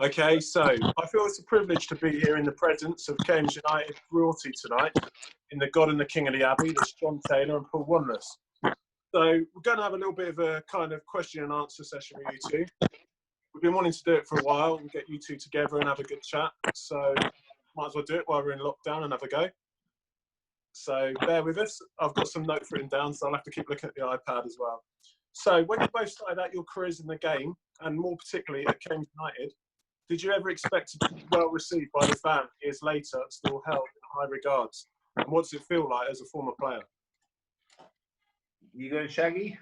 Okay, so I feel it's a privilege to be here in the presence of Cambridge United royalty tonight, in the God and the King of the Abbey, that's John Taylor and Paul Wanless. So we're going to have a little bit of a kind of question and answer session with you two. We've been wanting to do it for a while and get you two together and have a good chat. So might as well do it while we're in lockdown and have a go. So bear with us. I've got some notes written down, so I'll have to keep looking at the iPad as well. So when you both started out your careers in the game, and more particularly at Cambridge United, did you ever expect to be well received by the fan years later, still held in high regards? And what does it feel like as a former player? You going, Shaggy?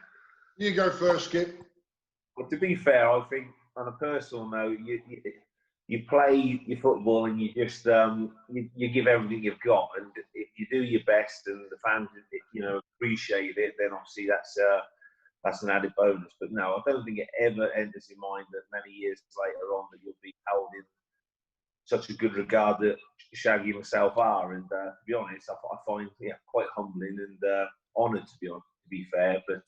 You go first, Skip. Well, to be fair, I think on a personal note, you play your football and you just you give everything you've got, and if you do your best and the fans appreciate it, then obviously that's an added bonus. But no, I don't think it ever enters your mind that many years later on that you'll be held in such a good regard that Shaggy and myself are. And to be honest, I find quite humbling and honoured to be fair. But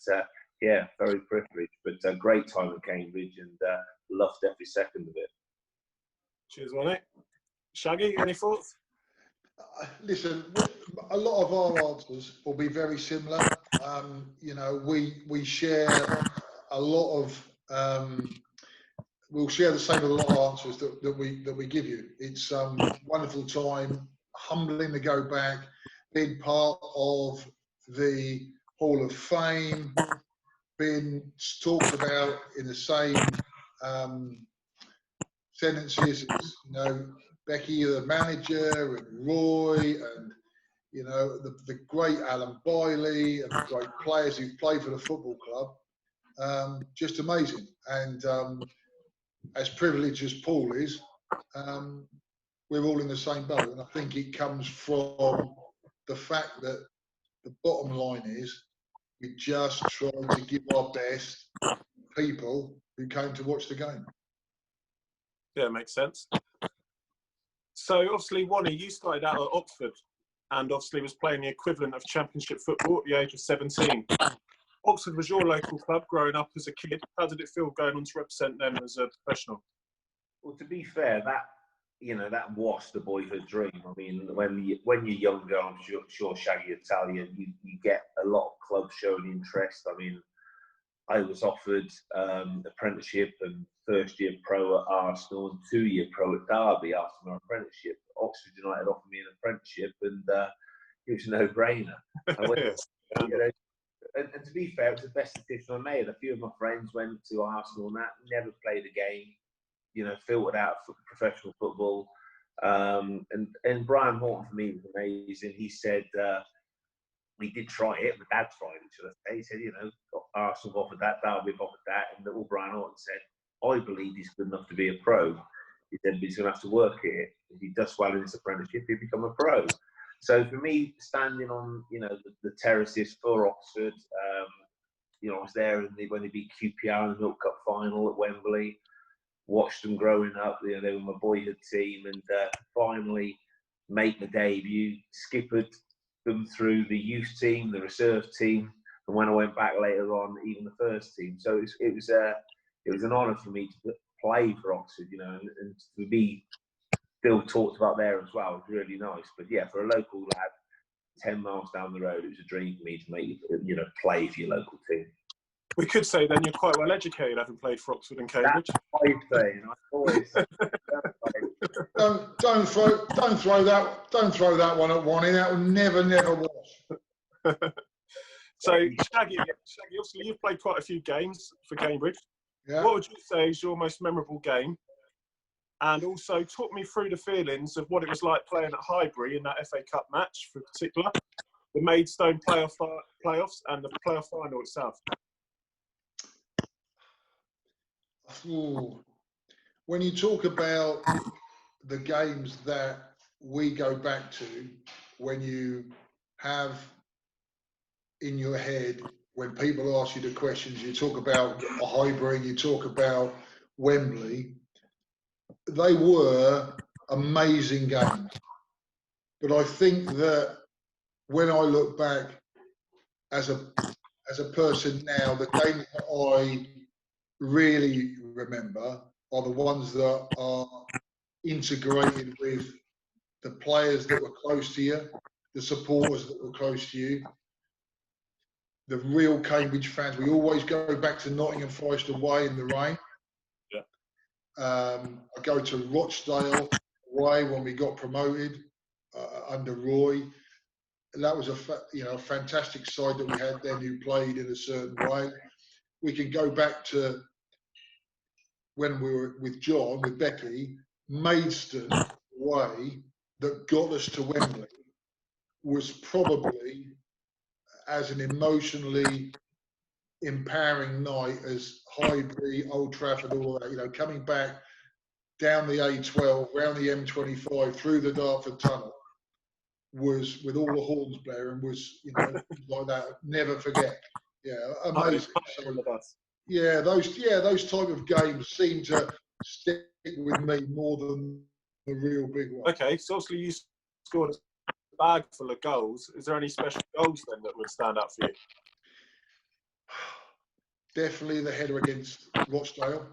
very privileged. But a great time at Cambridge and loved every second of it. Cheers, Ronnie. Shaggy, any thoughts? Listen, a lot of our answers will be very similar. We share a lot of. We'll share the same with a lot of answers that we give you. It's wonderful time, humbling to go back, being part of the Hall of Fame, being talked about in the same sentences as Becky, the manager, and Roy, and the great Alan Biley, and the great players who play for the football club. Just amazing. And as privileged as Paul is, we're all in the same boat. And I think it comes from the fact that the bottom line is we just try to give our best to people who came to watch the game. Yeah, makes sense. So obviously, Wani, you started out at Oxford and obviously was playing the equivalent of Championship football at the age of 17. Oxford was your local club growing up as a kid. How did it feel going on to represent them as a professional? Well, to be fair, that was the boyhood dream. I mean, when you're younger, I'm sure Shaggy will tell you, you get a lot of clubs showing interest. I mean, I was offered apprenticeship and first-year pro at Arsenal and two-year pro at Derby after my apprenticeship. Oxford United offered me an apprenticeship, and it was a no-brainer. I went, and to be fair, it was the best decision I made. A few of my friends went to Arsenal and that, never played a game, filtered out for professional football. And Brian Horton, for me, was amazing. He said, we did try it, my dad tried it, should I say. He said, Arsenal offered that, Derby offered that, and all Brian Horton said, I believe he's good enough to be a pro. He said, but he's going to have to work it. If he does well in his apprenticeship, he'll become a pro. So for me, standing on, the terraces for Oxford, I was there when they beat QPR in the Milk Cup final at Wembley, watched them growing up. They were my boyhood team, and finally make the debut, skippered them through the youth team, the reserve team, and when I went back later on, even the first team. So it was an honour for me to play for Oxford, and to be still talked about there as well. It was really nice. But yeah, for a local lad, 10 miles down the road, it was a dream for me to make, play for your local team. We could say then you're quite well educated, having played for Oxford and Cambridge. That's what I say, and I always don't throw that one at Wani. That will never wash. So Shaggy, obviously you've played quite a few games for Cambridge. Yeah. What would you say is your most memorable game? And also talk me through the feelings of what it was like playing at Highbury in that FA Cup match, for particular, the Maidstone playoffs and the playoff final itself. Ooh. When you talk about the games that we go back to, when you have in your head, when people ask you the questions, you talk about Highbury, you talk about Wembley, they were amazing games. But I think that when I look back as a person now, the games that I really remember are the ones that are integrated with the players that were close to you, the supporters that were close to you, the real Cambridge fans. We always go back to Nottingham Forest away in the rain. Yeah. I go to Rochdale away when we got promoted under Roy. That was a fantastic side that we had then who played in a certain way. We can go back to when we were with John, with Becky, Maidstone away that got us to Wembley was probably as an emotionally empowering night as Highbury, Old Trafford, all that. Coming back down the A12, round the M25, through the Dartford Tunnel, was with all the horns blaring, was like that. Never forget. Yeah, amazing. So, yeah, those type of games seem to stick with me more than the real big one. Okay, so obviously you scored a bag full of goals. Is there any special goals then that would stand out for you? Definitely the header against Rochdale.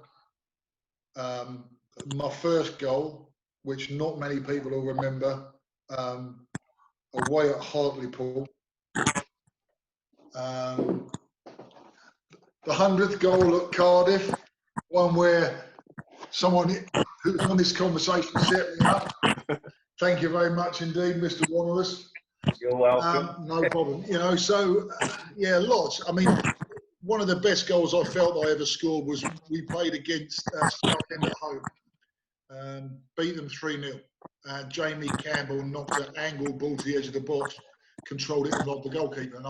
My first goal, which not many people will remember, away at Hartlepool. The 100th goal at Cardiff, one where someone who's on this conversation set me up. Thank you very much indeed, Mr. Wanless. You're welcome. No problem. Yeah, lots. I mean, one of the best goals I felt I ever scored was we played against Southend at home. Beat them 3-0. Jamie Campbell knocked an angle ball to the edge of the box, controlled it and robbed the goalkeeper. And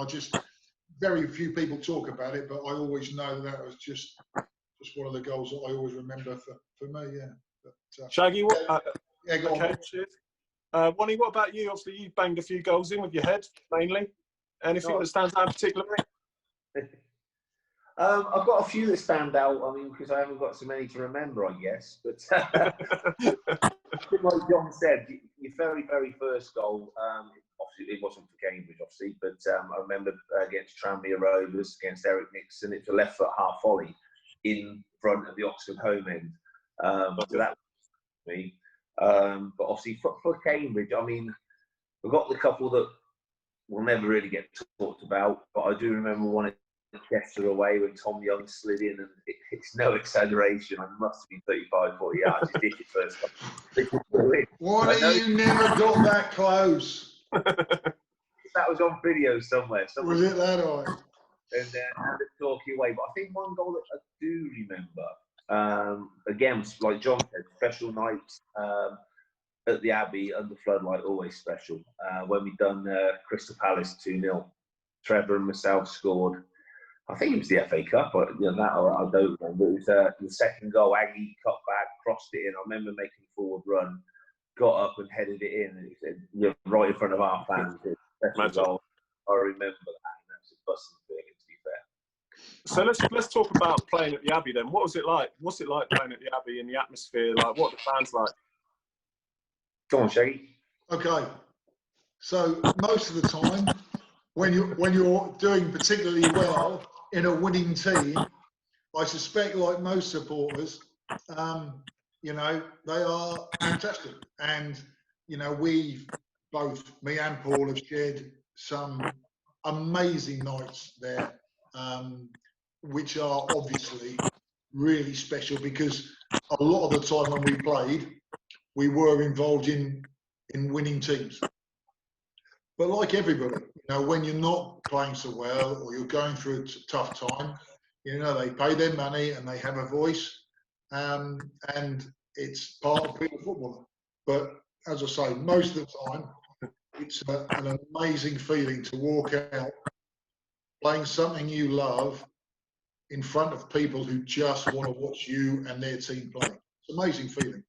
very few people talk about it, but I always know that was just one of the goals that I always remember for me, yeah. But, Shaggy, what? Yeah, go okay, on. cheers. Wonny, what about you? Obviously, you banged a few goals in with your head, mainly. Anything that stands out particularly? I've got a few that stand out. I mean, because I haven't got so many to remember, I guess. But like John said, your very, very first goal, obviously it wasn't for Cambridge, obviously, but I remember against Tranmere Rovers, against Eric Nixon, it's a left foot half volley in front of the Oxford home end. So that was me. But obviously for Cambridge, I mean, we've got the couple that will never really get talked about, but I do remember one at Chester away when Tom Young slid in, and it's no exaggeration, I must have been 35, 40 yards. He did it first time. Why you never got that close? That was on video somewhere. Was it that high? And then had to talk you away. But I think one goal that I do remember, again, like John said, special nights at the Abbey under floodlight, always special. When we done Crystal Palace 2-0, Trevor and myself scored. I think it was the FA Cup, but I don't remember. It was the second goal. Aggie cut back, crossed it in. I remember making a forward run, got up and headed it in. And it was right in front of our fans. Special goal. I remember that. And that's a busting thing, to be fair. So let's talk about playing at the Abbey then. What was it like? What's it like playing at the Abbey in the atmosphere? Like, what are the fans like? Go on, Shaggy. Okay. So most of the time, when you're doing particularly well in a winning team, I suspect, like most supporters, they are fantastic. And we both, me and Paul, have shared some amazing nights there, which are obviously really special because a lot of the time when we played, we were involved in winning teams. But like everybody, when you're not playing so well or you're going through a tough time, they pay their money and they have a voice, and it's part of being a footballer. But as I say, most of the time, it's an amazing feeling to walk out playing something you love in front of people who just want to watch you and their team play. It's an amazing feeling.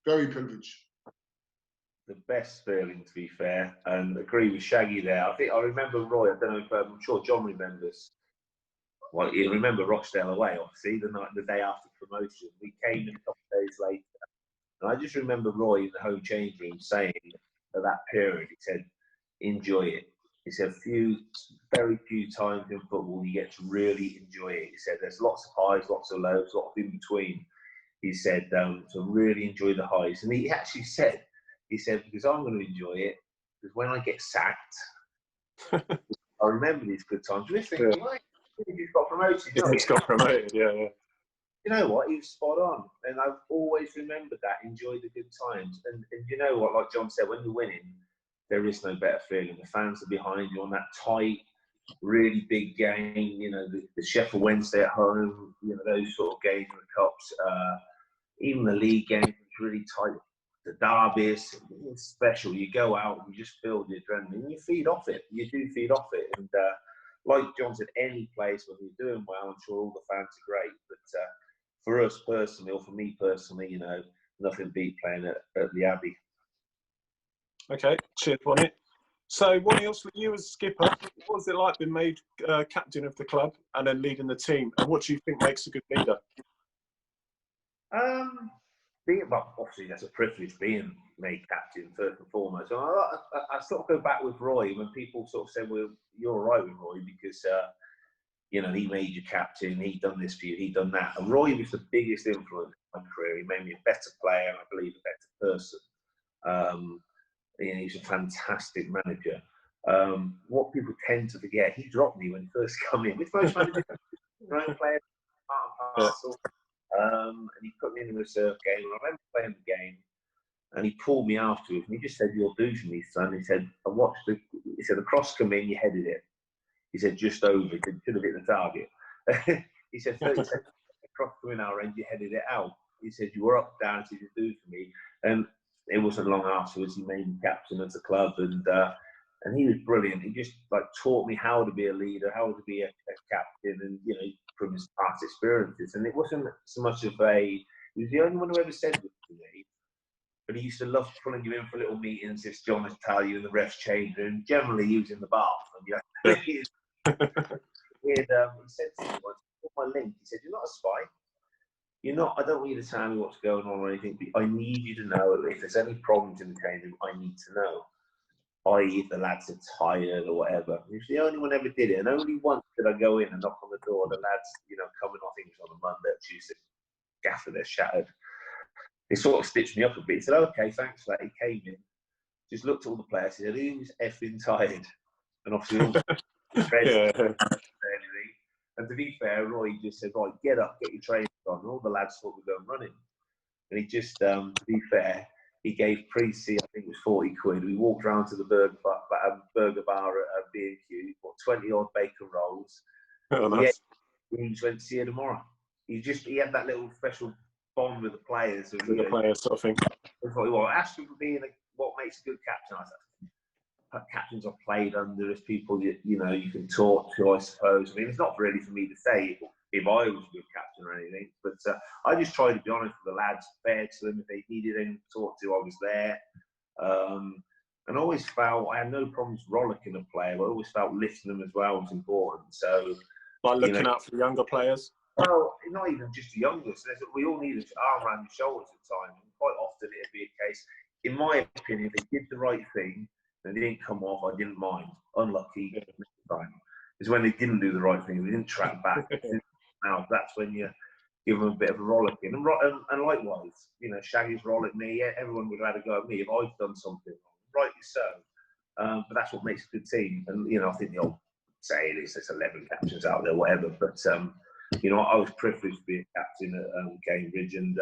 Very privileged. The best feeling, to be fair, and agree with Shaggy there. I think I remember Roy. I don't know if I'm sure John remembers. Well, you remember Rochdale away, obviously, the day after promotion. We came in a couple of days later, and I just remember Roy in the home change room saying at that period, he said, "Enjoy it, he said, very few times in football you get to really enjoy it. He said, there's lots of highs, lots of lows, lots of in between. He said, to really enjoy the highs. And he actually said, because I'm going to enjoy it, because when I get sacked, I remember these good times. We're thinking, right, he's got promoted. He's got promoted, yeah. You know what? He was spot on. And I've always remembered that, enjoy the good times. And you know what, like John said, when you're winning, there is no better feeling. The fans are behind you on that tight, really big game. You know, the Sheffield Wednesday at home, you know, those sort of games in the Cups. Even the league games, it's really tight. The derbies, it's special. You go out, you just feel the adrenaline, and you feed off it. You do feed off it. And like John said, any place when you're doing well, I'm sure all the fans are great. But for us personally, or for me personally, you know, nothing beat playing at the Abbey. Okay, cheers, Bonnie. So, Bonnie, also you as skipper, what was it like being made captain of the club and then leading the team? And what do you think makes a good leader? Well, obviously that's a privilege being made captain first and foremost. And I sort of go back with Roy when people sort of say, "Well, you're all right with Roy because you know he made you captain, he done this for you, he done that." And Roy was the biggest influence in my career. He made me a better player, and I believe a better person. He's a fantastic manager. What people tend to forget, he dropped me when he first came in. With most managers, players, part and parcel. And he put me in the reserve game, and I remember playing the game, and he pulled me afterwards, and he just said, "You'll do for me, son." He said, he said, "The cross come in, you headed it." He said, "Just over, it should have hit the target." He said, 30 seconds, the cross come in our end, you headed it out. He said, "You were up, down, so you do for me." And it wasn't long afterwards, he made me captain of the club, and he was brilliant. He just taught me how to be a leader, how to be a captain, and you know, from his past experiences. And it wasn't so much of he was the only one who ever said this to me, but he used to love pulling you in for little meetings if John was telling you in the ref's change room. Generally, he was in the bathroom. You know? He said to me once, my link, he said, "You're not a spy. You're not. I don't want you to tell me what's going on or anything, but I need you to know if there's any problems in the change room, I need to know. I.e., if the lads are tired or whatever." He was the only one who ever did it, and only once did I go in and knock on the door. The lads, you know, coming, I think it was on a Monday or Tuesday, gaffer, they're shattered. He sort of stitched me up a bit. He said, "Okay, thanks for that." He came in, just looked at all the players. He said, "Who's effing tired?" And obviously, all the And to be fair, Roy just said, "Right, get up, get your trainers on." And all the lads thought we're going running. And he just, to be fair, he gave Precy, I think it was 40 quid. We walked round to the burger bar at B&Q, bought 20 odd bacon rolls. Oh, nice. He just went, "See you tomorrow." He had that little special bond with the players. With the players, sort of thing. Well, ask him for being what makes a good captain. I said, captains I've played under as people you know you can talk to, I suppose. I mean, it's not really for me to say if I was a good captain or anything, but I just try to be honest with the lads, fair to them. If they needed anything to talk to, I was there. And I always felt I had no problems rollicking a player, but I always felt lifting them as well was important. So, looking out for the younger players. Well, not even just the youngest. We all need an arm around your shoulders at times. And quite often it'd be a case, in my opinion, if they did the right thing and they didn't come off, I didn't mind. Unlucky next time. It's when they didn't do the right thing, they didn't track back. Now that's when you give them a bit of a rollicking. And likewise, you know, Shaggy's rolling me. Everyone would have had a go at me if I've done something wrong. Rightly so. But that's what makes a good team. And you know, I think the old saying is there's 11 captains out there, whatever. But you know, I was privileged to be a captain at Cambridge, and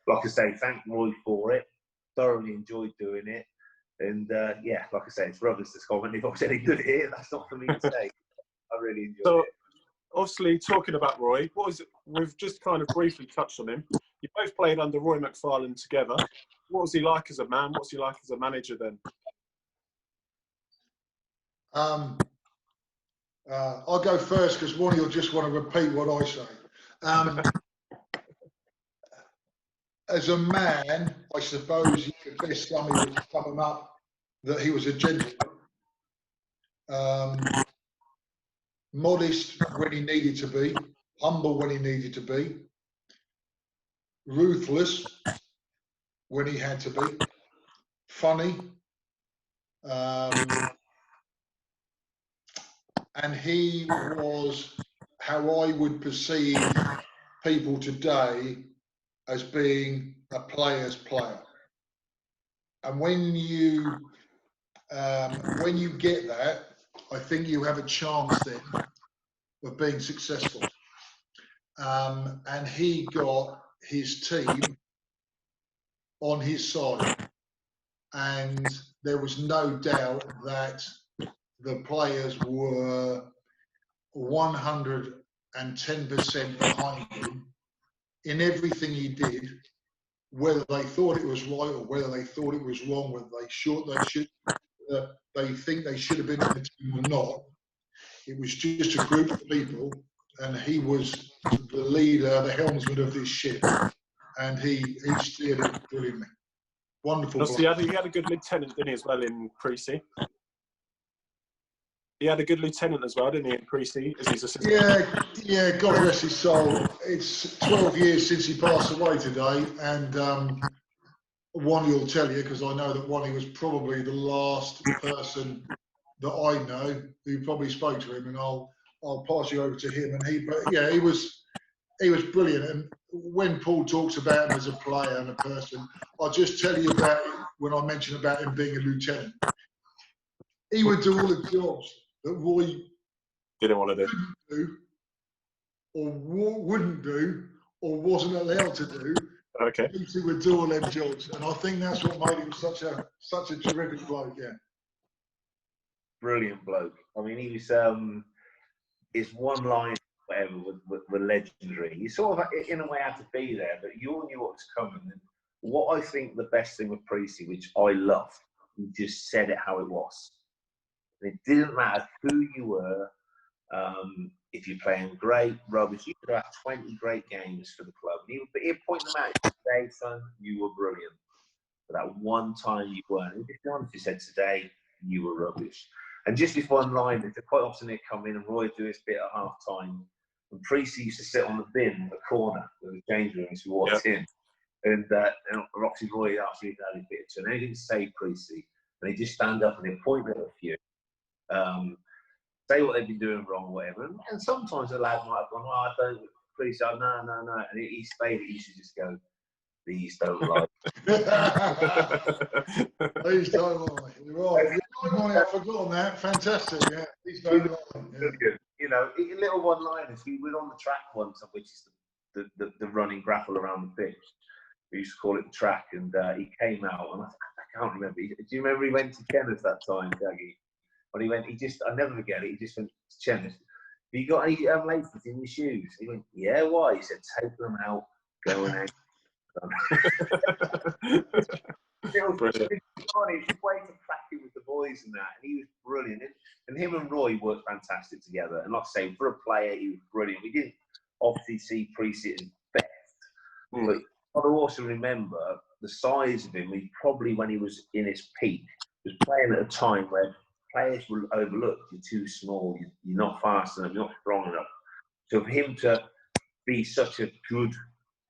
like I say, thank Roy for it. Thoroughly enjoyed doing it, and yeah, like I say, it's for others to comment. If I was any good here, that's not for me to say. I really enjoyed it. Obviously, talking about Roy, we've just kind of briefly touched on him. You both played under Roy McFarlane together. What was he like as a man? What's he like as a manager then? I'll go first because one of you'll just want to repeat what I say. As a man, I suppose you could best sum him up that he was a gentleman. Modest when he needed to be, humble when he needed to be, ruthless when he had to be, funny, and he was how I would perceive people today as being a player's player. And when you get that, I think you have a chance then of being successful. And he got his team on his side, and there was no doubt that the players were 110% behind him in everything he did, whether they thought it was right or whether they thought it was wrong, whether they think they should have been in the team or not. It was just a group of people, and he was the leader, the helmsman of this ship, and he steered it brilliantly. Wonderful. Also, he had a good lieutenant, didn't he, as well, in Creasy? He had a good lieutenant as well, didn't he, in Creasy, as his assistant? Yeah, God rest his soul. It's 12 years since he passed away today, and Wally will tell you, because I know that Wally was probably the last person that I know who probably spoke to him, and I'll pass you over to him. And he was brilliant. And when Paul talks about him as a player and a person, I'll just tell you about it when I mention about him being a lieutenant. He would do all the jobs that Roy didn't want to do, or wouldn't do, or wasn't allowed to do. Okay. He would do all them jobs, and I think that's what made him such a terrific bloke. Yeah. Brilliant bloke. I mean, he was his one line, whatever, were legendary. You sort of, in a way, had to be there, but you all knew what was coming. And what I think the best thing with Precy, which I loved, he just said it how it was. And it didn't matter who you were. If you're playing great, rubbish, you could have 20 great games for the club. He'd point them out. Today, son, you were brilliant. But that one time you weren't. And just be honest, he said, today, you were rubbish. And just this one line, quite often they'd come in and Roy would do his bit at half time. And Precy used to sit on the bin in the corner of the change room as we walked in. And Roxy Roy asked me to have his bit of turn. And he didn't say Precy. And he'd just stand up and he'd point at a few. Say what they've been doing wrong or whatever. And sometimes the lad might have gone, oh, I don't, Precy, no. And he stayed, he used to just go, these don't lie. These don't lie. You're right. I've forgotten that. Fantastic. Yeah. These don't lie. Yeah. You know, little one-liners. We were on the track once, which is the running grapple around the pitch. We used to call it the track, and he came out, and I can't remember. Do you remember he went to Kenneth that time, Shaggy? When he went, I never forget it. He just went to Kenneth. Have you got any laces in your shoes? He went, yeah. Why? He said, take them out, go and hang. It was funny. Just way to crack it with the boys and that, and he was brilliant. And him and Roy worked fantastic together. And like I say, for a player, he was brilliant. We didn't obviously see Precy at his best, but I also remember the size of him. He probably, when he was in his peak, was playing at a time where players were overlooked. You're too small. You're not fast enough. You're not strong enough. So for him to be such a good,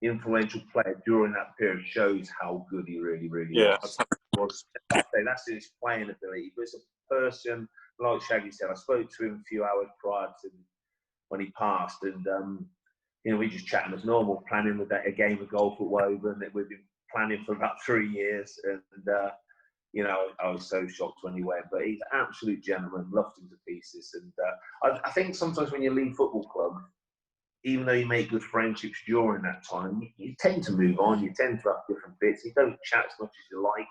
influential player during that period shows how good he really was. That's his playing ability. But as a person, like Shaggy said, I spoke to him a few hours prior to when he passed, and we just chatting as normal, planning with a game of golf at Woburn that we've been planning for about 3 years, and I was so shocked when he went. But he's an absolute gentleman, loved him to pieces, and I think sometimes when you leave football club, even though you make good friendships during that time, you tend to move on. You tend to have different bits. You don't chat as much as you like.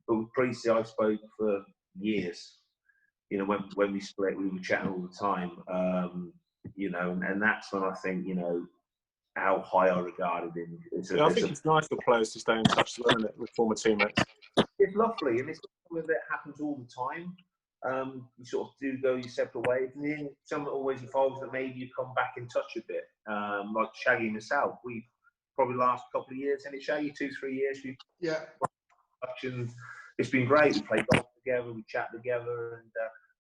But with Precy, I spoke for years. When we split, we were chatting all the time. And that's when I think, how high I regarded him. I think it's nice for players to stay in touch as well, isn't it, with former teammates. It's lovely, and it's something that happens all the time. You sort of do go your separate ways, and then something always evolves that maybe you come back in touch a bit. Like Shaggy and myself, we probably last couple of years, and it's Shaggy 2-3 years. And it's been great. We play golf together, we chat together, and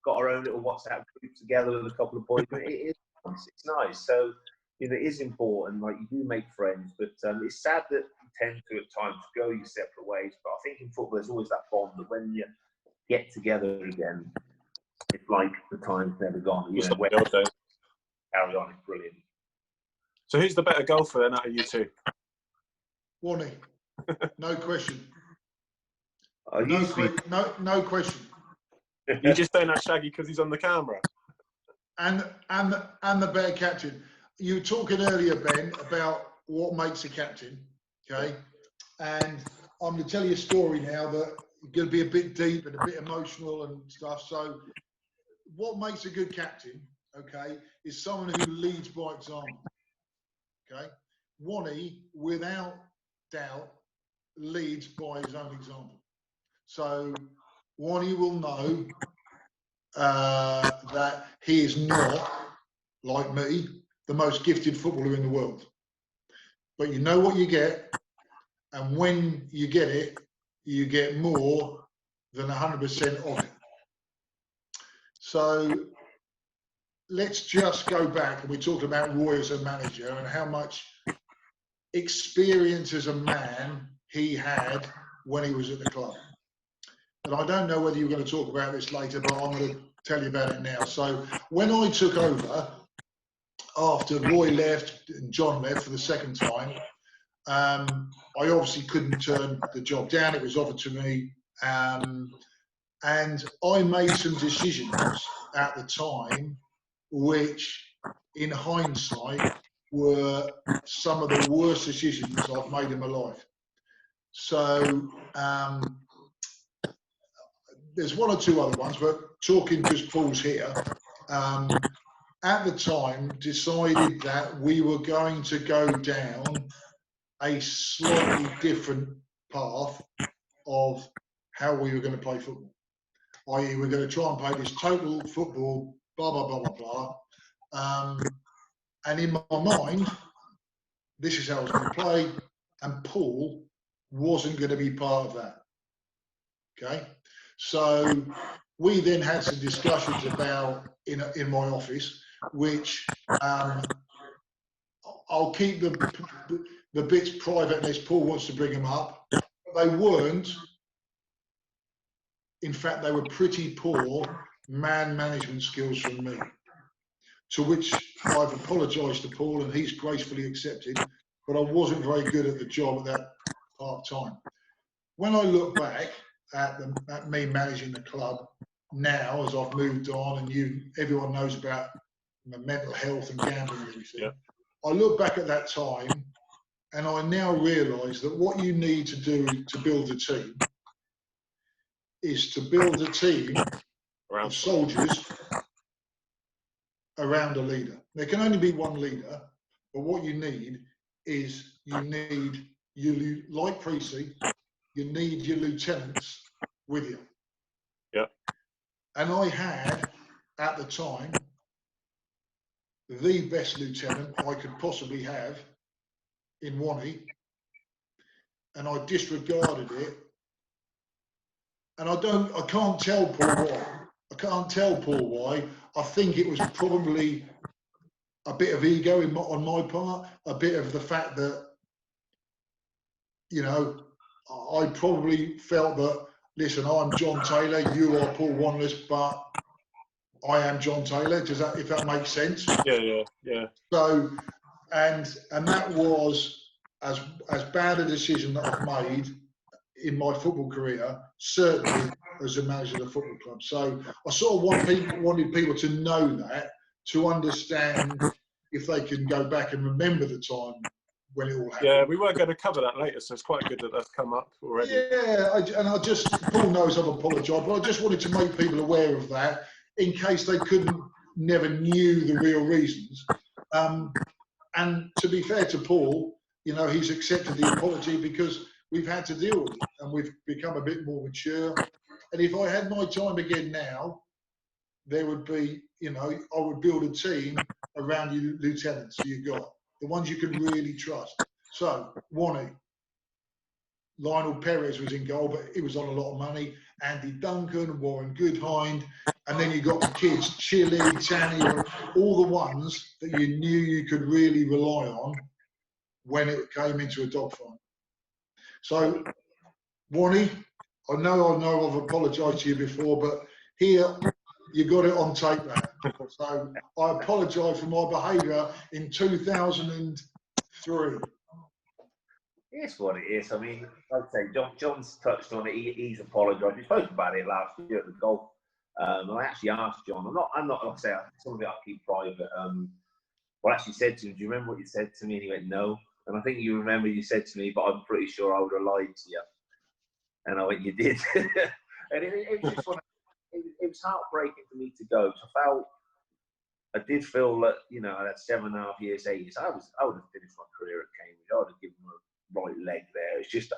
got our own little WhatsApp group together with a couple of boys. It's nice. So it is important. Like, you do make friends, but it's sad that you tend to at times go your separate ways. But I think in football, there's always that bond that when you get together again, it's like the time's never gone. You Just know, like when the old days. carry on, it's brilliant. So who's the better golfer then out of you two? Wani, no question. I used to be, No question. You're just saying that, Shaggy, because he's on the camera. And the better captain. You were talking earlier, Ben, about what makes a captain, okay? And I'm going to tell you a story now that is going to be a bit deep and a bit emotional and stuff. So what makes a good captain, okay, is someone who leads by example, okay? Wani, without doubt, leads by his own example. So Wani will know that he is not, like me, the most gifted footballer in the world. But you know what you get, and when you get it, you get more than 100% of it. So let's just go back, and we talked about Roy as a manager and how much experience as a man he had when he was at the club. And I don't know whether you're going to talk about this later, but I'm going to tell you about it now. So when I took over, after Roy left and John left for the second time, I obviously couldn't turn the job down. It was offered to me. And I made some decisions at the time, which in hindsight were some of the worst decisions I've made in my life. So there's one or two other ones, but talking because Paul's here, at the time decided that we were going to go down a slightly different path of how we were going to play football. I.e., we're going to try and play this total football, blah, blah, blah, blah, blah. And in my mind, this is how I was going to play, and Paul wasn't going to be part of that. Okay? So we then had some discussions about, in my office, which I'll keep the bits private unless Paul wants to bring them up. They weren't. In fact, they were pretty poor man management skills from me, to which I've apologised to Paul and he's gracefully accepted, but I wasn't very good at the job at that part-time. When I look back at me managing the club now, as I've moved on and everyone knows about the mental health and gambling and everything, yeah. I look back at that time and I now realise that what you need to do to build a team is to build a team of soldiers around a leader. There can only be one leader, but what you need is like Precy, you need your lieutenants with you. Yeah. And I had, at the time, the best lieutenant I could possibly have in Wani, and I disregarded it. And I can't tell Paul why. I can't tell Paul why. I think it was probably a bit of ego on my part, a bit of the fact that, you know, I probably felt that, listen, I'm John Taylor, you are Paul Wanless, but I am John Taylor. If that makes sense? Yeah. So, and that was as bad a decision that I've made in my football career, certainly as a manager of the football club. So I sort of wanted people to know that, to understand if they can go back and remember the time when it all happened. Yeah, we were going to cover that later, so it's quite good that that's come up already. Yeah, Paul knows I've apologised, but I just wanted to make people aware of that in case they never knew the real reasons. And to be fair to Paul, you know, he's accepted the apology because we've had to deal with it and we've become a bit more mature. And if I had my time again now, there would be, you know, I would build a team around you lieutenants you got, the ones you can really trust. So, Wani, Lionel Perez was in goal, but he was on a lot of money. Andy Duncan, Warren Goodhind, and then you got the kids, Chile, Tanny, all the ones that you knew you could really rely on when it came into a dogfight. So, Wani, I know I've apologised to you before, but here You got it on tape, man. So I apologise for my behaviour in 2003. It's what it is. I mean, like I say, John's touched on it. He's apologised. We spoke about it last year at the golf. I actually asked John. I'm not. Like I say, some of it I keep private. Well, I actually said to him, "Do you remember what you said to me?" And he went, "No." And I think you remember you said to me, "But I'm pretty sure I would have lied to you." And I went, "You did." And it was just it was heartbreaking for me to go. So I did feel that, you know, I had 7.5 years, 8 years. I would have finished my career at Cambridge. I would have given him a right leg there. It's just,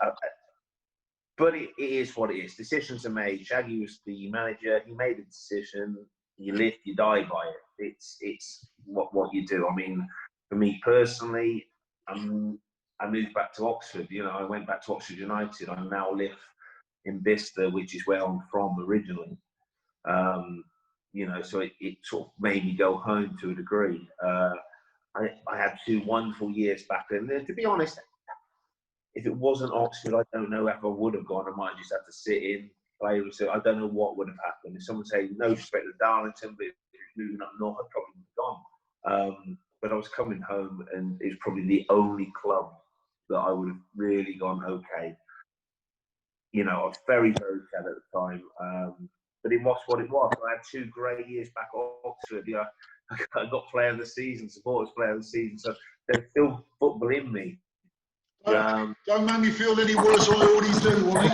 but it is what it is. Decisions are made. Shaggy was the manager. He made a decision. You live, you die by it. It's what you do. I mean, for me personally, I moved back to Oxford. You know, I went back to Oxford United. I now live in Bicester, which is where I'm from originally. You know, so it sort of made me go home to a degree. I had 2 wonderful years back then. To be honest, if it wasn't Oxford, I don't know if I would have gone. I might have just had to sit in, play with it. I don't know what would have happened. If someone said, no disrespect to Darlington, but if moving up north, I'd probably have gone. But I was coming home, and it was probably the only club that I would have really gone, okay. You know, I was very, very sad at the time. But it was what it was. I had 2 great years back at Oxford. You know, I got player of the season, supporters player of the season. So there's still football in me. Don't make me feel any worse than I already do, Wally.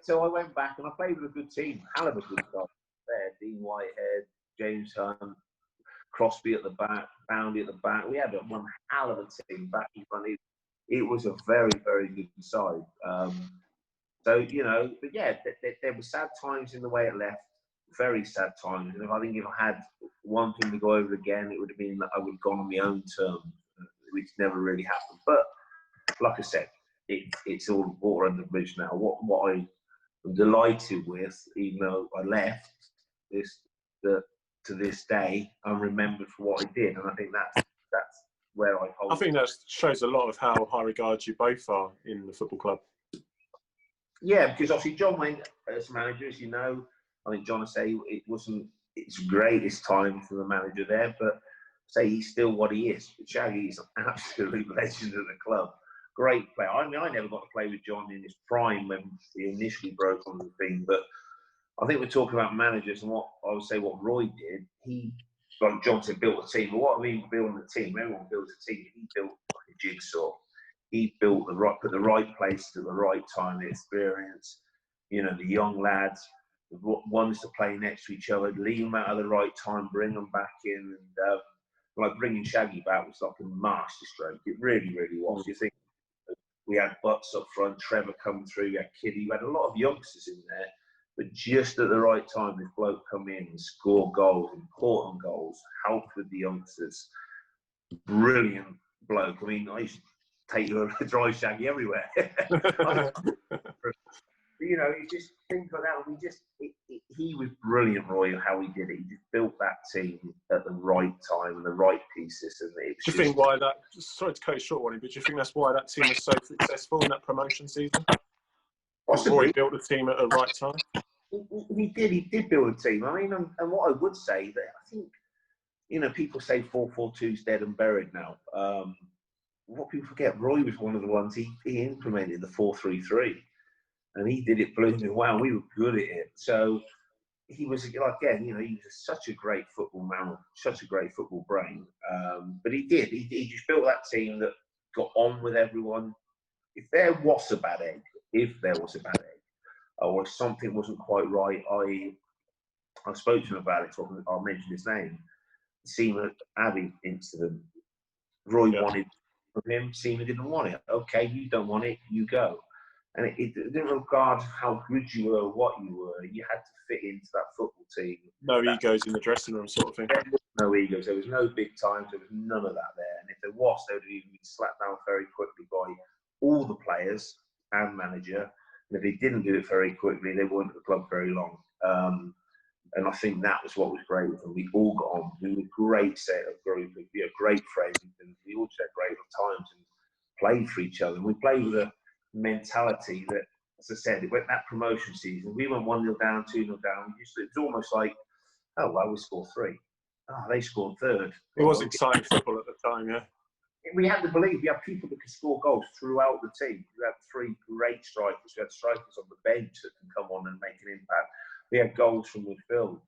So I went back and I played with a good team, hell of a good side there. Dean Whitehead, James Hunt, Crosby at the back, Boundy at the back. We had one hell of a team back in front. It was a very, very good side. So, you know, but yeah, there were sad times in the way it left, very sad times. And I think if I had one thing to go over again, it would have been that I would have gone on my own terms, which never really happened. But like I said, it's all water under the bridge now. What I'm delighted with, even though I left, is that to this day, I'm remembered for what I did. And I think that's where I hold. I think that shows a lot of how high regard you both are in the football club. Yeah, because obviously John went as manager, as you know. I think John would say it wasn't its greatest time for the manager there, but say he's still what he is. Shaggy is an absolute legend of the club. Great player. I mean, I never got to play with John in his prime when he initially broke on the thing, but I think we're talking about managers and what I would say what Roy did. He, like John said, built a team. But what I mean building a team, everyone builds a team. He built like a jigsaw. He built put the right places at the right time, the experience, you know, the young lads, the ones to play next to each other, leave them out at the right time, bring them back in. And like bringing Shaggy back was like a masterstroke. It really, really was. You think we had Butts up front, Trevor coming through, we had Kiddy, we had a lot of youngsters in there, but just at the right time, this bloke come in and score goals, important goals, help with the youngsters. Brilliant bloke. I mean, I used to take you to drive Shaggy everywhere. You know, you just think of that. He was brilliant, Roy, how he did it. He just built that team at the right time and the right pieces. And it was do you think why that? Sorry to cut you short, Ronnie, but do you think that's why that team was so successful in that promotion season? Possibly. Roy built the team at the right time. He did build a team. I mean, and what I would say that I think, you know, people say 4-4-2 is dead and buried now. What people forget, Roy was one of the ones he implemented the 4-3-3. And he did it blooming well. We were good at it. So he was, again, you know, he was such a great football man, such a great football brain. But he did. He just built that team that got on with everyone. If there was a bad egg, or if something wasn't quite right, I spoke to him about it, so I'll mention his name. Seema Abbey incident. Roy wanted from him, Seema didn't want it. Okay, you don't want it, you go. And it didn't regard how good you were or what you were. You had to fit into that football team. No egos in the dressing room, sort of thing. There was no egos. There was no big times. There was none of that there. And if there was, they would have even been slapped down very quickly by all the players and manager. And if they didn't do it very quickly, they weren't at the club very long. And I think that was what was great. And we all got on. We were a great set of group, great friends, and we all had great times and played for each other. And we played with a mentality that as I said, it went that promotion season. We went 1-0 down, 2-0 down. It was almost like, oh, well, we scored 3. Oh, they scored 3rd. It was exciting football at the time, yeah. We had to believe we had people that could score goals throughout the team. We had 3 great strikers. We had strikers on the bench that can come on and make an impact. We had goals from midfield.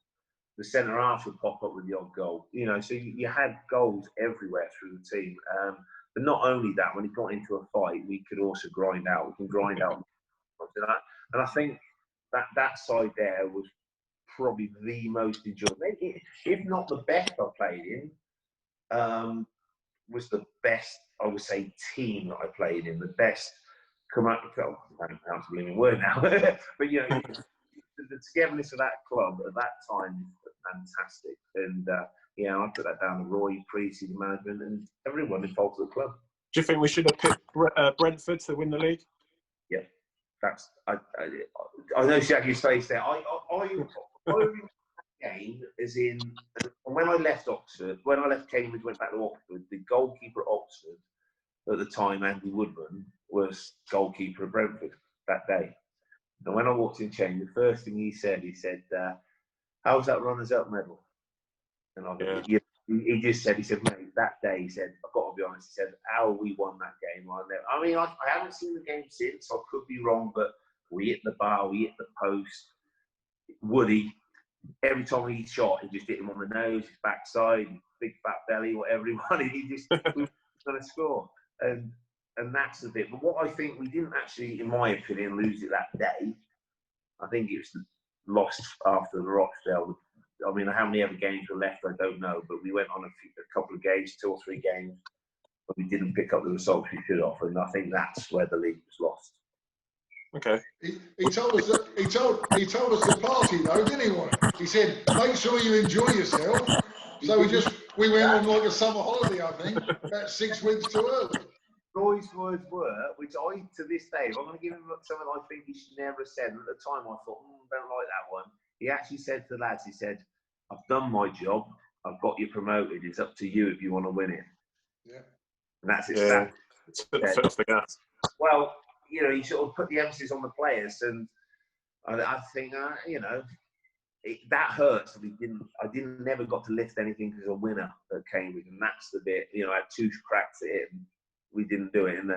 The centre half would pop up with the odd goal. You know, so you had goals everywhere through the team. But not only that, when it got into a fight, we could also grind out. We can grind out. And I think that side there was probably the most enjoyable, if not the best I played in. Was the best, I would say, team that I played in. The best, I don't pronounce the blooming word now, but you know, the togetherness of that club at that time is fantastic. And yeah, I put that down to Roy, Preece, the management, and everyone involved with the club. Do you think we should have picked Brentford to win the league? Yeah, that's. I know Shaggy's face there. I game as in when I left Oxford, when I left Cambridge, went back to Oxford, the goalkeeper at Oxford at the time, Andy Woodman, was goalkeeper at Brentford that day. And when I walked in change, the first thing he said, how's that runners-up medal? And he just said, mate, that day, he said, I've got to be honest, he said, how we won that game. I mean, I haven't seen the game since, I could be wrong, but we hit the bar, we hit the post. Woody, every time he shot, he just hit him on the nose, his backside, big fat belly, whatever he wanted. He was going to score, and that's the bit. But what I think we didn't actually, in my opinion, lose it that day. I think it was lost after the Rochdale. I mean, how many other games were left, I don't know. But we went on a couple of games, 2 or 3 games, but we didn't pick up the results we should have, and I think that's where the league was lost. Okay. He told us that he told us the party though, didn't he? Warren? He said, "Make sure you enjoy yourself." So we went on like a summer holiday. I think about 6 weeks too early. Roy's words were, which I to this day, if I'm going to give him something I think he should never have said. And at the time, I thought, don't like that one. He actually said to the lads, he said, "I've done my job. I've got you promoted. It's up to you if you want to win it." Yeah. And that's it. Yeah. It's the gas. Well, you know, he sort of put the emphasis on the players, and I think, you know, that hurts. I never got to lift anything as a winner at Cambridge, and that's the bit. You know, I had 2 cracks at it, and we didn't do it. And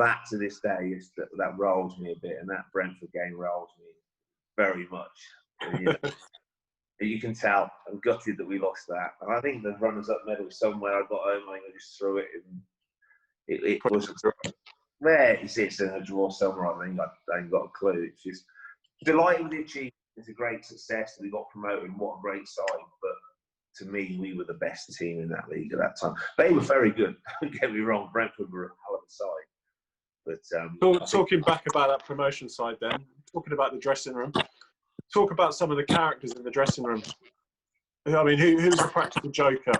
that to this day is that rolls me a bit, and that Brentford game rolls me very much. And, you know, you can tell I'm gutted that we lost that. And I think the runners-up medal somewhere. I got home, I just threw it, and it was. Where it sits in a draw somewhere, I ain't got a clue. It's just delighted with the achievement. It's a great success that we got promoted. And what a great side! But to me, we were the best team in that league at that time. They were very good. Don't get me wrong. Brentford were a hell of a side. But talking back about that promotion side, then talking about the dressing room, talk about some of the characters in the dressing room. I mean, who's the practical joker?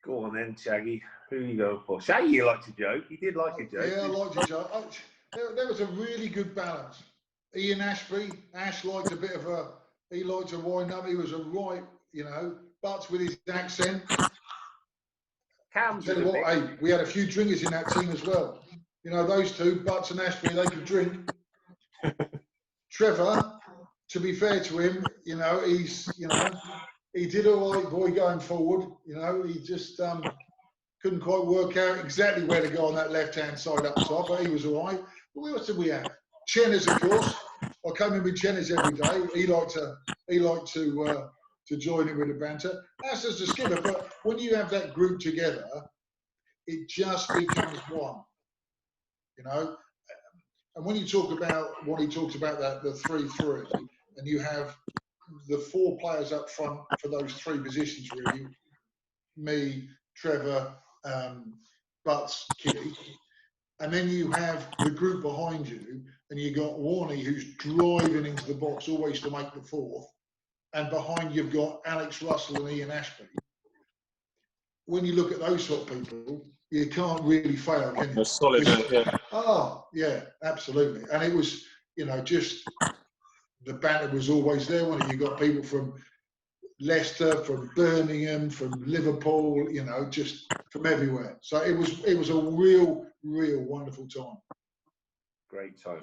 Go on then, Shaggy. Who are you going for? Shaggy, you like to joke. He did like a joke. Yeah, I like to joke. There was a really good balance. Ian Ashby, Ash liked a bit of he liked to wind up. He was a right, you know, Butts with his accent. Tell you what, hey, we had a few drinkers in that team as well. You know, those two, Butts and Ashby, they could drink. Trevor, to be fair to him, you know, he did all right, boy, going forward. You know, he just couldn't quite work out exactly where to go on that left-hand side up top, but he was all right. But what else did we have? Chenners, of course. I came in with Chenners every day. He liked to join in with the banter. As does the skipper. But when you have that group together, it just becomes one. You know. And when you talk about what he talks about, that the 3-3, and you have the 4 players up front for those 3 positions, really, me, Trevor, Butts, Kitty, and then you have the group behind you, and you got Warney, who's driving into the box always to make the 4th, and behind you've got Alex Russell and Ian Ashby. When you look at those sort of people, you can't really fail, can you? They're solid, yeah. Oh, yeah, absolutely. And it was, you know, just the banter was always there. When you got people from Leicester, from Birmingham, from Liverpool, you know, just from everywhere. So it was a real wonderful time. Great time.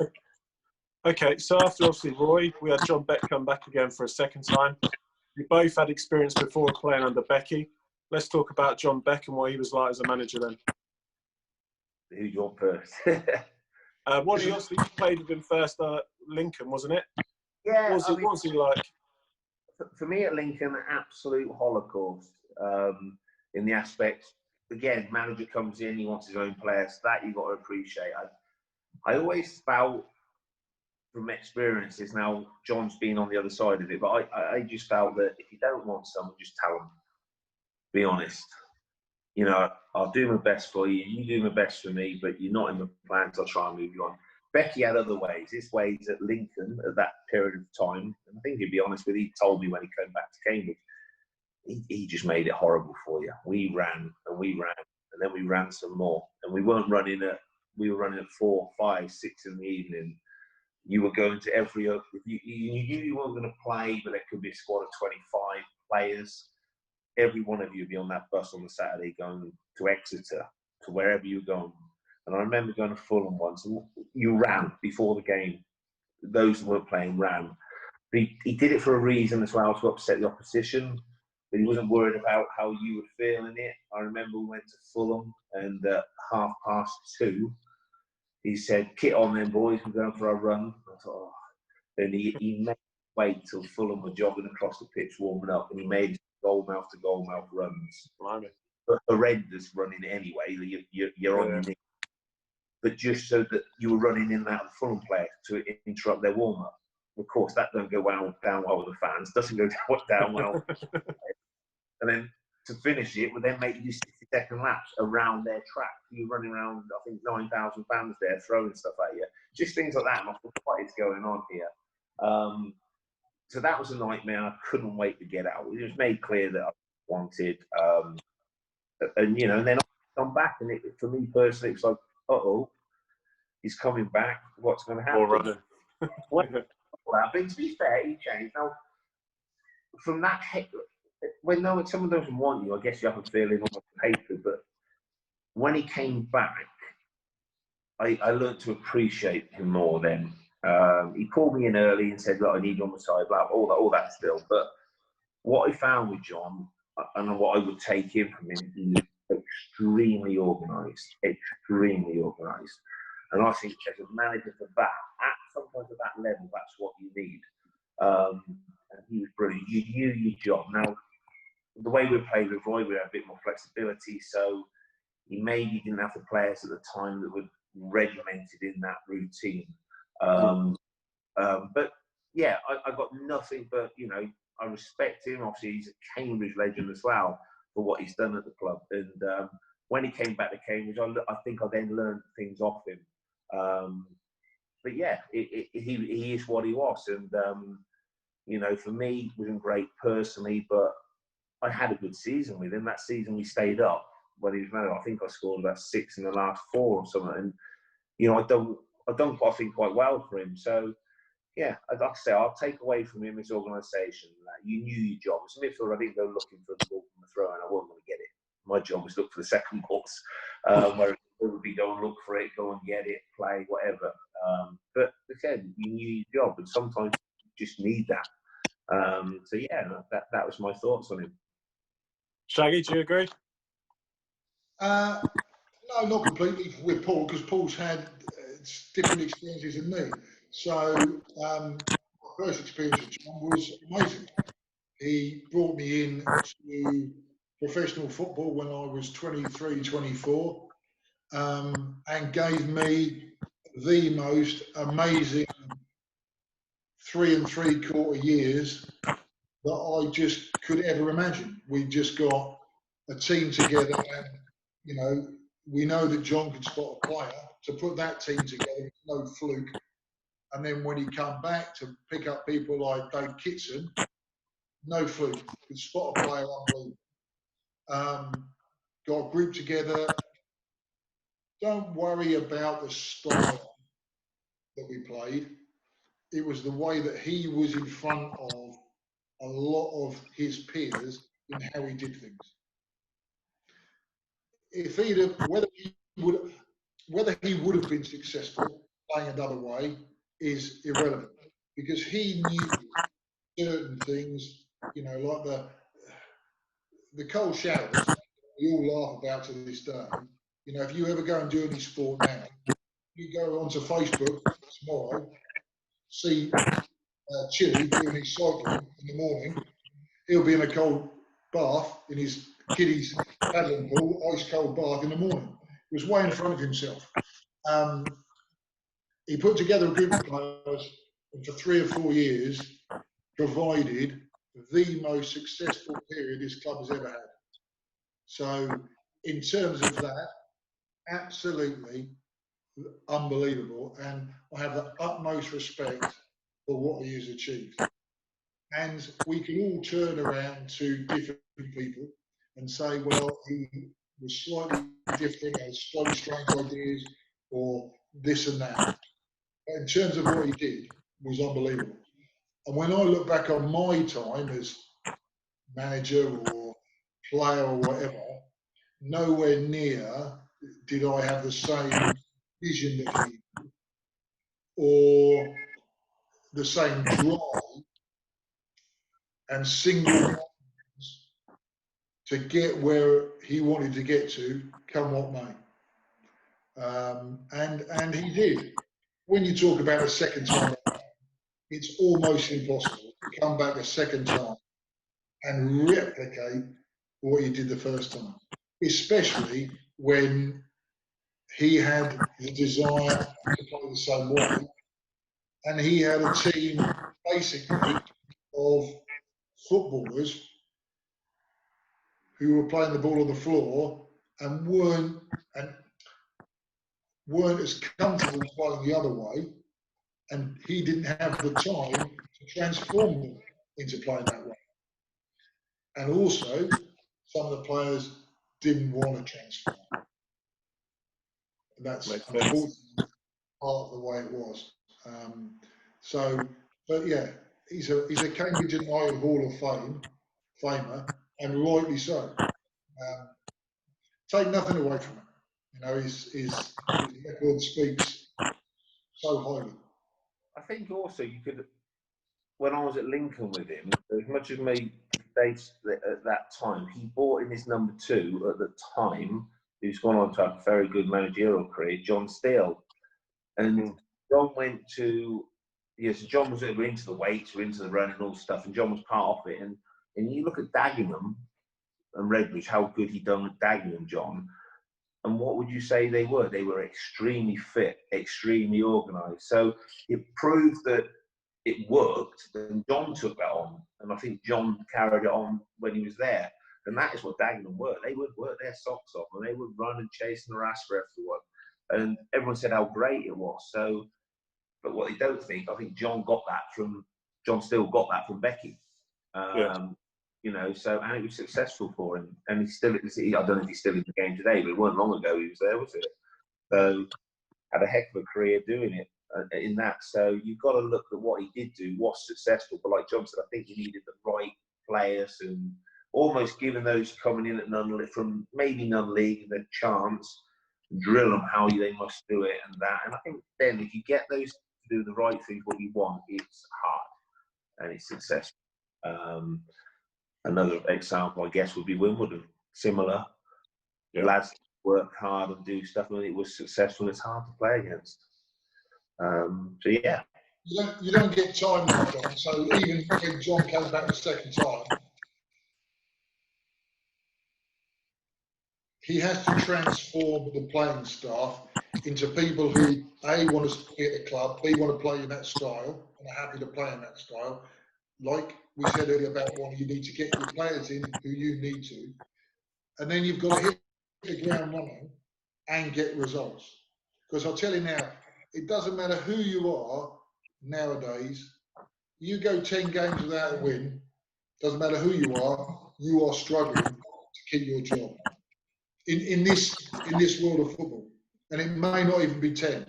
Okay, so after obviously Roy, we had John Beck come back again for a second time. You both had experience before playing under Becky. Let's talk about John Beck and what he was like as a manager then. Who do you want first? What he obviously played with him first at Lincoln, wasn't it? Yeah. What was he like? For me at Lincoln, absolute holocaust in the aspect. Again, manager comes in, he wants his own players. That you've got to appreciate. I always felt from experiences, now John's been on the other side of it, but I just felt that if you don't want someone, just tell them. Be honest. You know, I'll do my best for you, you do my best for me, but you're not in the plans, I'll try and move you on. Becky had other ways. His ways at Lincoln at that period of time, and I think he'd be honest with you, he told me when he came back to Cambridge, he just made it horrible for you. We ran and we ran, and then we ran some more. And we were running at 4, 5, 6 in the evening. You were going to every, you knew you weren't going to play, but there could be a squad of 25 players. Every one of you would be on that bus on the Saturday going to Exeter, to wherever you were going. And I remember going to Fulham once, and you ran before the game. Those who weren't playing ran. But he did it for a reason as well, to upset the opposition. But he wasn't worried about how you would feel in it. I remember we went to Fulham, and at 2:30, he said, "Kit on then, boys, we're going for our run." I thought, oh. And he made wait till Fulham were jogging across the pitch, warming up, and he made goal-mouth to goal-mouth runs. Blimey. But horrendous running anyway. You're on your knees. But just so that you were running in and out of the Fulham players to interrupt their warm-up. Of course, that don't go down well with the fans. Doesn't go down well. And then to finish it, would then make you 60-second laps around their track. You're running around, I think, 9,000 fans there throwing stuff at you. Just things like that. And I thought, what is going on here? So that was a nightmare. I couldn't wait to get out. It was made clear that I wanted, and you know, and then I come back, and for me personally, it's like, uh-oh, he's coming back. What's going to happen? More running. What happened? To be fair, he changed. Now, from that, when someone doesn't want you, I guess you have a feeling of hatred. But when he came back, I learned to appreciate him more then. He called me in early and said, "Look, I need you on my side," blah, all that still. But what I found with John, and what I would take in from him, he was extremely organised, extremely organised. And I think as a manager for that, sometimes at that level, that's what you need. And he was brilliant. You knew your job. Now, the way we played with Roy, we had a bit more flexibility, so he maybe didn't have the players at the time that were regimented in that routine. But yeah, I got nothing but, you know, I respect him. Obviously, he's a Cambridge legend as well for what he's done at the club. And when he came back to Cambridge, I think I then learned things off him. But yeah, he is what he was. And, you know, for me, it wasn't great personally, but I had a good season with him. That season we stayed up when he was manager. I think I scored about 6 in the last 4 or something. And, you know, I done I think quite well for him. So, yeah, like I say, I'll take away from him his organisation. You knew your job. As a midfielder, I didn't go looking for the ball from the throw, and I wasn't going to get it. My job was look for the second balls, where it would be go and look for it, go and get it, play, whatever. But again, you knew your job, and sometimes you just need that. So yeah, that was my thoughts on him. Shaggy, do you agree? No, not completely with Paul, because Paul's had different experiences than me. So my first experience with John was amazing. He brought me in to professional football when I was 23, 24, and gave me the most amazing 3 3/4 years that I just could ever imagine. We just got a team together, and you know, we know that John could spot a player. To put that team together, it's no fluke. And then when he come back to pick up people like Dave Kitson, no fluke. Could spot a player unbelievable. Got a group together. Don't worry about the style that we played. It was the way that he was in front of a lot of his peers in how he did things. If he'd have, whether he would have been successful, playing another way is irrelevant, because he knew certain things, you know, like the cold showers we all laugh about to this day. You know, if you ever go and do any sport now, you go onto Facebook tomorrow, see Chili doing his cycling in the morning, he'll be in a cold bath in his kiddie's paddling pool, ice cold bath in the morning. He was way in front of himself. He put together a group of players, and for 3 or 4 years provided the most successful period this club has ever had. So in terms of that, absolutely unbelievable, and I have the utmost respect for what he has achieved. And we can all turn around to different people and say, well, he was slightly different, had slightly strange ideas, or this and that. But in terms of what he did, was unbelievable. And when I look back on my time as manager or player or whatever, nowhere near did I have the same vision that he did, or the same drive and single to get where he wanted to get to, come what may. And he did. When you talk about a second time, it's almost impossible to come back a second time and replicate what he did the first time, especially when he had the desire to play the same way, and he had a team basically of footballers who were playing the ball on the floor and weren't as comfortable playing the other way, and he didn't have the time to transform them into playing that way. And also, some of the players didn't want to transform. And that's unfortunately part of the way it was. But yeah, he's a Cambridge United Hall of Famer, and rightly so. Take nothing away from him. You know, his record speaks so highly. I think also you could, when I was at Lincoln with him, as much as me dates at that time, he bought in his number 2 at the time, who's gone on to have a very good managerial career, John Steele. And John went to, yes, John was into the weights, into the running and all stuff, and John was part of it. And you look at Dagenham and Redbridge, how good he done with Dagenham, John. And what would you say they were? They were extremely fit, extremely organised. So it proved that it worked, and John took that on. And I think John carried it on when he was there. And that is what Dagenham were. They would work their socks off, and they would run and chase and harass for everyone. And everyone said how great it was. So, but what they don't think, I think John still got that from Becky. You know, so, and it was successful for him. And he's still, I don't know if he's still in the game today, but it wasn't long ago he was there, was it? So, had a heck of a career doing it in that. So, you've got to look at what he did do, was successful. But like John said, I think he needed the right players and almost giving those coming in at from maybe non-league the chance, drill them how they must do it and that. And I think then if you get those to do the right things, what you want, it's hard and it's successful. Another example, I guess, would be Wimbledon. Similar. The lads work hard and do stuff, and it was successful. It's hard to play against. So yeah. You don't get time like that. So even when John came back the second time, he has to transform the playing staff into people who A, want to stay at the club, B, want to play in that style, and are happy to play in that style. Like we said earlier about you need to get your players in who you need to. And then you've got to hit the ground running and get results. Because I'll tell you now, it doesn't matter who you are nowadays. You go 10 games without a win, doesn't matter who you are struggling to keep your job. In this world of football. And it may not even be 10.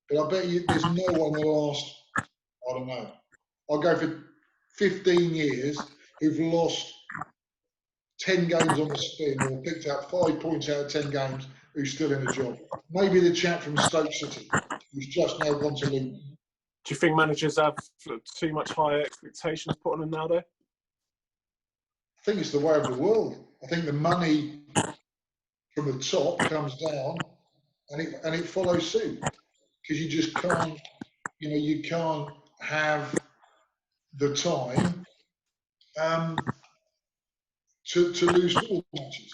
But I bet you there's no one in the last, I don't know, I'll go for 15 years who've lost 10 games on the spin or picked up 5 points out of 10 games who's still in a job. Maybe the chap from Stoke City who's just now gone to Luton. Do you think managers have too much higher expectations put on them now, though? I think it's the way of the world. I think the money from the top comes down and it follows suit, because you just can't, you can't have the time to lose football matches.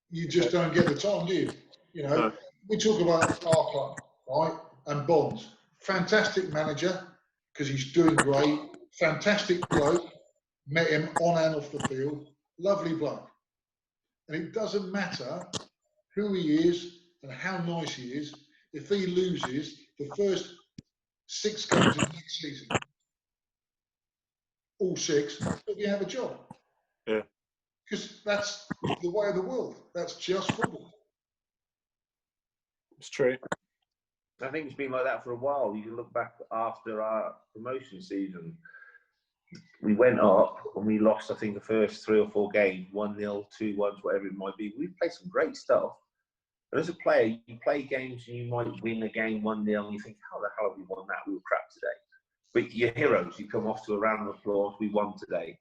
You just don't get the time, do you? No. We talk about our club, right? And Bonds, fantastic manager because he's doing great. Fantastic bloke. Met him on and off the field. Lovely bloke. And it doesn't matter who he is and how nice he is. If he loses the first 6 games of next season, all 6, he'll be out of a job. Yeah. Because that's the way of the world. That's just football. It's true. I think it's been like that for a while. You can look back after our promotion season. We went up and we lost, I think, the first 3 or 4 games, 1-0, 2-1, whatever it might be. We played some great stuff. But as a player, you play games and you might win a game 1-0 and you think, how the hell have we won that? We were crap today. But you're heroes. You come off to a round of applause. We won today.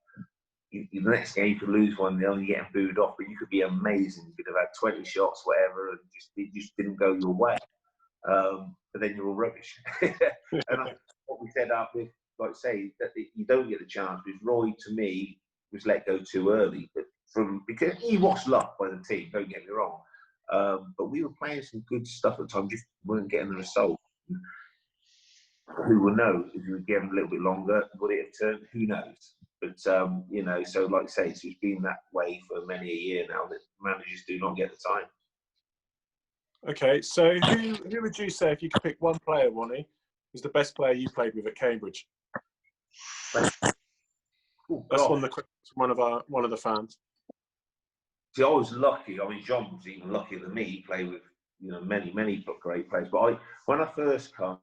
The next game you could lose 1-0 and you're getting booed off, but you could be amazing. You could have had 20 shots, whatever, and it just didn't go your way. But then you're all rubbish. And what we said after, like say, that you don't get the chance, because Roy, to me, was let go too early. But because he was loved by the team, don't get me wrong. But we were playing some good stuff at the time, just weren't getting the result. Who will know if you would give him a little bit longer? Would it have turned? Who knows? But so like I say, it's been that way for many a year now that managers do not get the time. Okay, so who would you say, if you could pick one player, Wonnie, was the best player you played with at Cambridge? That's one of the questions from one of the fans. See, I was lucky. I mean, John was even luckier than me. He played with many great players. But when I first come,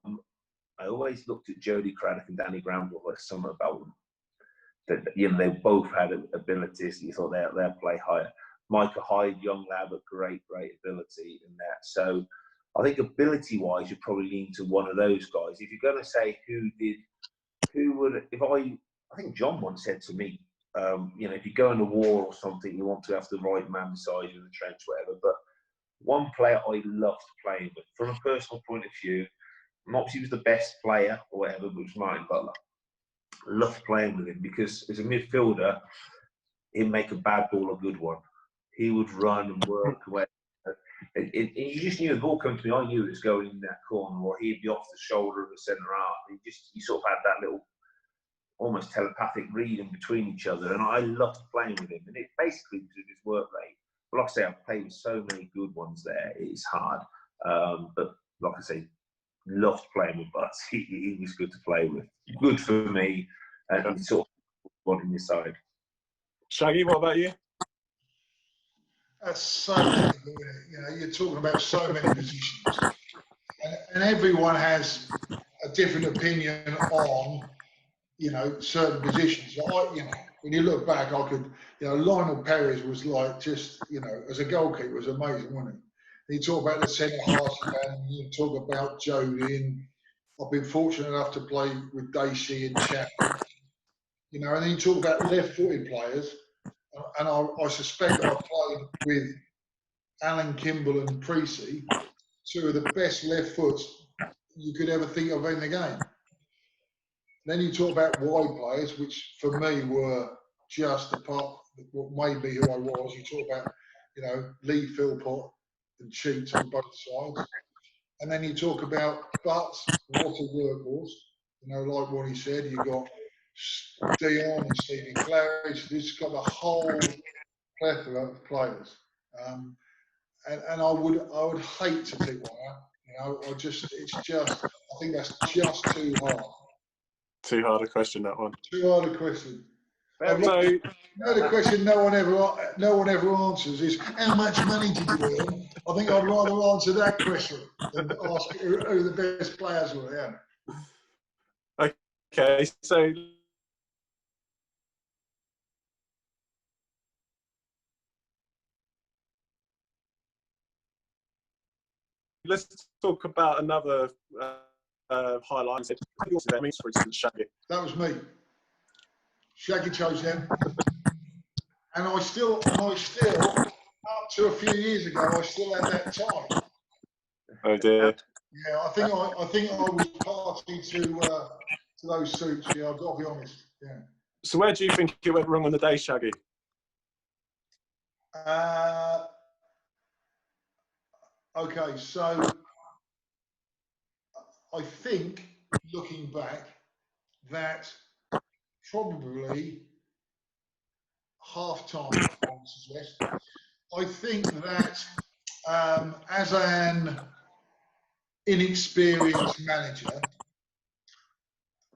I always looked at Jody Craddock and Danny Granville. There's something about them that they both had abilities. You thought they'll play higher. Micah Hyde, young lad, but great ability in that. So I think ability-wise, you'd probably lean to one of those guys. If you're going to say I think John once said to me, if you go into war or something, you want to have the right man beside you in the trench, whatever. But one player I loved playing with, from a personal point of view, not because he was the best player or whatever, but it was Martin Butler. I loved playing with him because as a midfielder, he'd make a bad ball a good one. He would run and work away. And you just knew the ball coming to me, I knew it was going in that corner, or he'd be off the shoulder of the centre half. You sort of had that little almost telepathic reading between each other, and I loved playing with him. And it basically was his work rate. But like I say, I've played with so many good ones there, it's hard. But like I say, loved playing with Butts. He was good to play with. Good for me, and sort of wanting your side. Shaggy, what about you? That's so difficult. You're talking about so many positions, and everyone has a different opinion on, certain positions. When you look back, Lionel Perez was like just, as a goalkeeper, was amazing, wasn't he? You talk about the centre half, and you talk about Jody, and I've been fortunate enough to play with Dacey and Chapman, and then you talk about left-footed players. And I suspect I played with Alan Kimball and Precy, 2 of the best left foots you could ever think of in the game. Then you talk about wide players, which for me were just a part of what made me who I was. You talk about, Lee Philpott and Cheats on both sides. And then you talk about Butts, what a workhorse. Like what he said, you got Dion and Stephen Claridge. This got the whole plethora of players, and I would hate to pick one out. I think that's just too hard. Too hard a question, that one. Too hard a question. So, the question no one ever answers is, how much money did you earn? I think I'd rather answer that question than ask who the best players were. Yeah. Okay, so let's talk about another highlight. For instance, Shaggy. That was me. Shaggy chose them, and I still, up to a few years ago, I still had that tie. Oh dear. Yeah, I think I was party to those suits. Yeah, I've got to be honest. Yeah. So where do you think it went wrong on the day, Shaggy? Okay, so I think, looking back, that probably half-time, I would suggest. I think that as an inexperienced manager,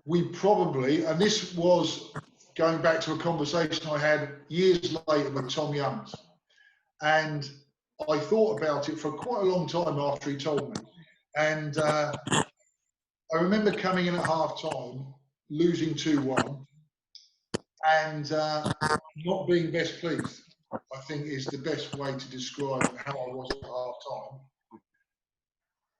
we probably, and this was going back to a conversation I had years later with Tom Youngs, and I thought about it for quite a long time after he told me. And I remember coming in at half-time, losing 2-1, and not being best pleased, I think is the best way to describe how I was at half-time.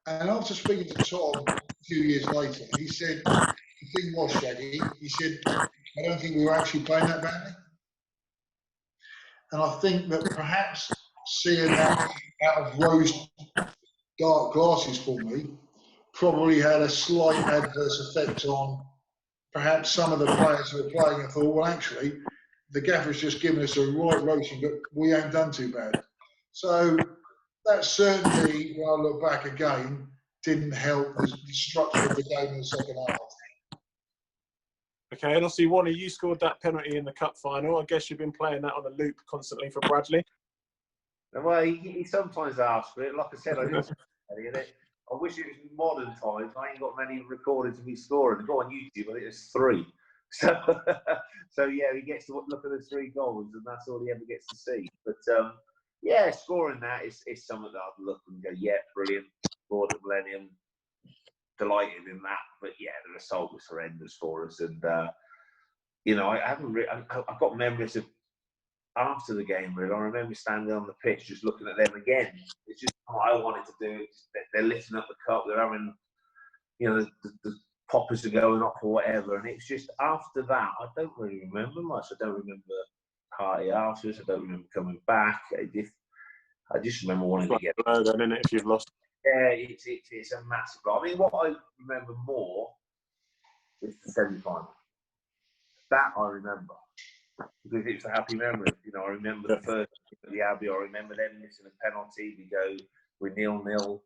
And after speaking to Tom a few years later, he said, the thing was, Shaggy, he said, I don't think we were actually playing that badly. And I think that perhaps seeing that out of rose dark glasses for me probably had a slight adverse effect on perhaps some of the players who were playing and thought, well, actually, the gaffer's just given us a right roasting, but we ain't done too bad. So that certainly, when I look back again, didn't help the structure of the game in the second half. Okay, and obviously, Wally, you scored that penalty in the cup final. I guess you've been playing that on a loop constantly for Bradley. Well, he sometimes asks for it. Like I said, I didn't. I wish it was modern times. I ain't got many recordings of me scoring. Go on YouTube, I think it's 3. So, so yeah, he gets to look at the 3 goals, and that's all he ever gets to see. But yeah, scoring that is something that I'd look and go, yeah, brilliant. Scored the Millennium, delighted in that. But yeah, the result was horrendous for us, and you know, I haven't. I've got memories of after the game. Really, I remember standing on the pitch, just looking at them again. It's just what I wanted to do. They're lifting up the cup. They're having, you know, the poppers are going off or whatever. And it's just after that, I don't really remember much. I don't remember party afterwards. I don't remember coming back. I just remember wanting to get. Then, isn't it, if you've lost. Yeah, it's a massive. I mean, what I remember more is the semi-final. That I remember because it's a happy memory. You know, I remember the first at the Abbey. I remember them missing a penalty. We're 0-0,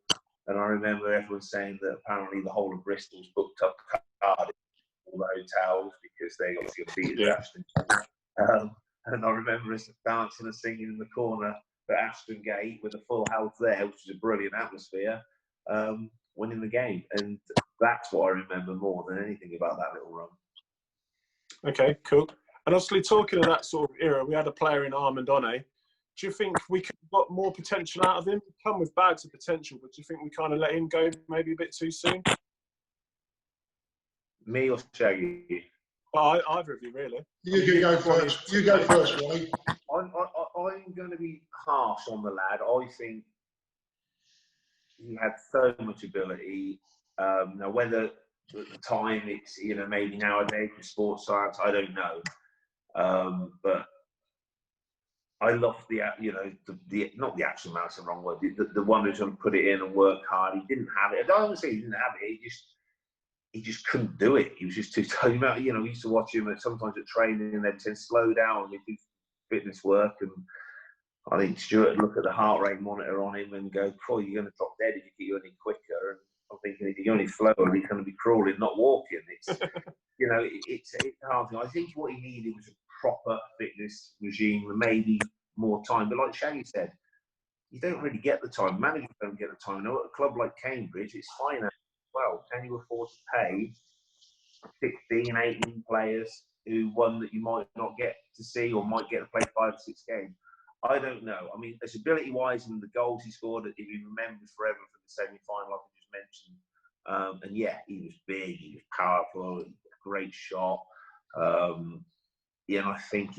and I remember everyone saying that apparently the whole of Bristol's booked up Cardiff, all the hotels because they got to beat Ashton. And I remember us dancing and singing in the corner at Ashton Gate with a full house there, which was a brilliant atmosphere, winning the game. And that's what I remember more than anything about that little run. Okay, cool. And obviously, talking of that sort of era, we had a player in Armand One. Do you think we could have got more potential out of him? Come with bags of potential, but do you think we kind of let him go maybe a bit too soon? Me or Shaggy? Well, either of you, really. You can go first. You go first, Wally. I'm going to be harsh on the lad. I think he had so much ability. Now, whether at the time it's, you know, maybe nowadays with sports science, I don't know. But I love the, you know, the not the action man, that's the wrong word. The one who's going to put it in and work hard. He didn't have it. I don't say he didn't have it. He just couldn't do it. He was just too tired. You know, we used to watch him sometimes at training and they'd say, slow down, we do fitness work. And I think Stuart would look at the heart rate monitor on him and go, "Croy, you're going to drop dead if you get any quicker." And I'm thinking, if you're only slower, he's going to be crawling, not walking. It's, you know, it's a hard thing. I think what he needed was a proper fitness regime and maybe more time. But like Shaggy said, you don't really get the time. Managers don't get the time. Now, at a club like Cambridge, it's finance. Well, can you afford to pay 16, 18 players who one that you might not get to see or might get to play 5 or 6 games? I don't know. I mean, as ability-wise and the goals he scored, if he remembers forever from the semi-final, like I just mentioned. And yeah, he was big, he was powerful, great shot. Yeah, and I think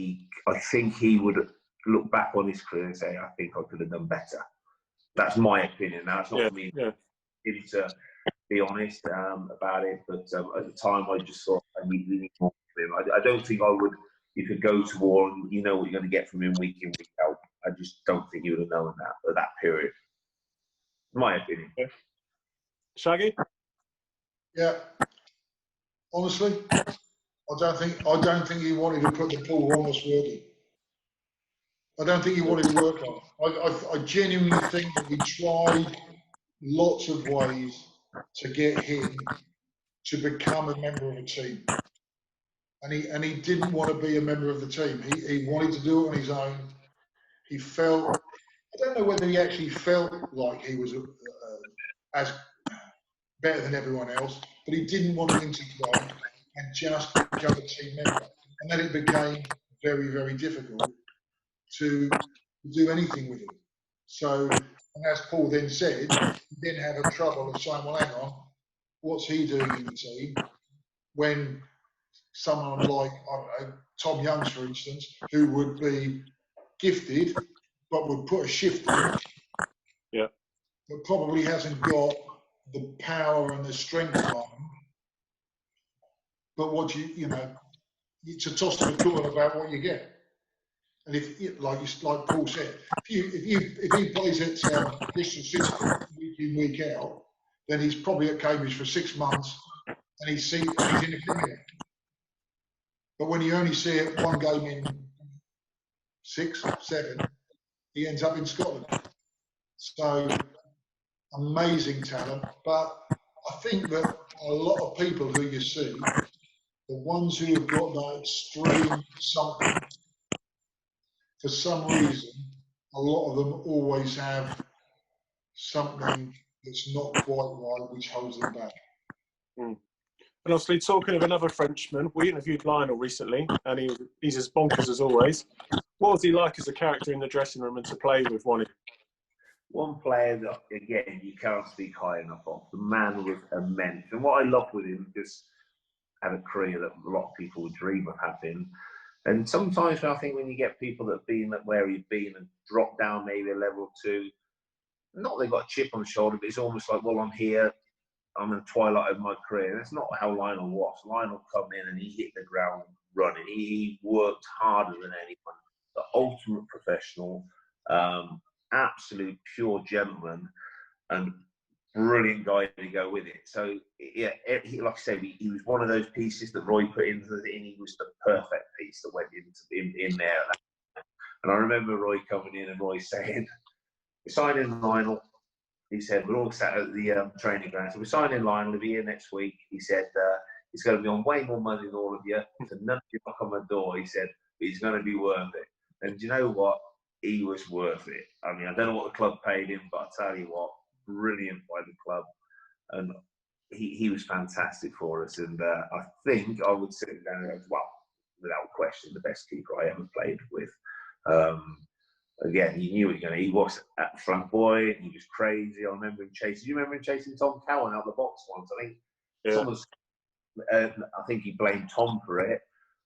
he would look back on his career and say, I think I could have done better. That's my opinion. Now, it's not Yeah, for me yeah. to be honest about it, but at the time I just thought I need more from him. I don't think I would. You could go to war and you know what you're going to get from him week in, week out. I just don't think you would have known that at that period. My opinion. Yeah. Shaggy? Yeah. Honestly, I don't think he wanted to put the Paul Wanless work in. I don't think he wanted to work on it. I genuinely think that he tried lots of ways to get him to become a member of a team. And he didn't want to be a member of the team. He wanted to do it on his own. He felt, I don't know whether he actually felt like he was as better than everyone else, but he didn't want to integrate and just become a team member. And then it became very, very difficult to do anything with him. So, and as Paul then said, he then had a trouble of saying, well, hang on, what's he doing in the team? When someone like, I don't know, Tom Youngs, for instance, who would be gifted but would put a shift in, Yeah. but probably hasn't got the power and the strength on him. But what you know, it's a toss of a coin about what you get. And if, like Paul said, if he plays at Bristol City week in, week out, then he's probably at Cambridge for 6 months and he's in the Premier. But when you only see it one game in 6, 7, he ends up in Scotland. So amazing talent. But I think that a lot of people who you see, the ones who have got that extreme something, for some reason, a lot of them always have something that's not quite right, which holds them back. Mm. And obviously, talking of another Frenchman, we interviewed Lionel recently, and he's as bonkers as always. What was he like as a character in the dressing room and to play with One player that, again, you can't speak high enough of. The man was immense. And what I love with him, just had a career that a lot of people would dream of having. And sometimes I think when you get people that have been where he's been and dropped down maybe a level or two, not they've got a chip on the shoulder, but it's almost like, well, I'm here, I'm in the twilight of my career. That's not how Lionel was. Lionel come in and he hit the ground running. He worked harder than anyone. The ultimate professional, absolute pure gentleman, and brilliant guy to go with it. So yeah, like I said, he was one of those pieces that Roy put into the thing. He was the perfect piece that went in there. And I remember Roy coming in and Roy saying, "We're signing Lionel." He said, "We're all sat at the training ground. So we're signing Lionel. He'll be here next week." He said, "He's going to be on way more money than all of you. So none of you knock on my door." He said, "But he's going to be worth it." And you know what? He was worth it. I mean, I don't know what the club paid him, but I tell you what, brilliant by the club. And he was fantastic for us. And I think I would sit down as, well, without question, the best keeper I ever played with. Again, he knew what he was at flamboyant. He was crazy. I remember him chasing. Do you remember him chasing Tom Cowan out the box once? I think someone's. I think he blamed Tom for it.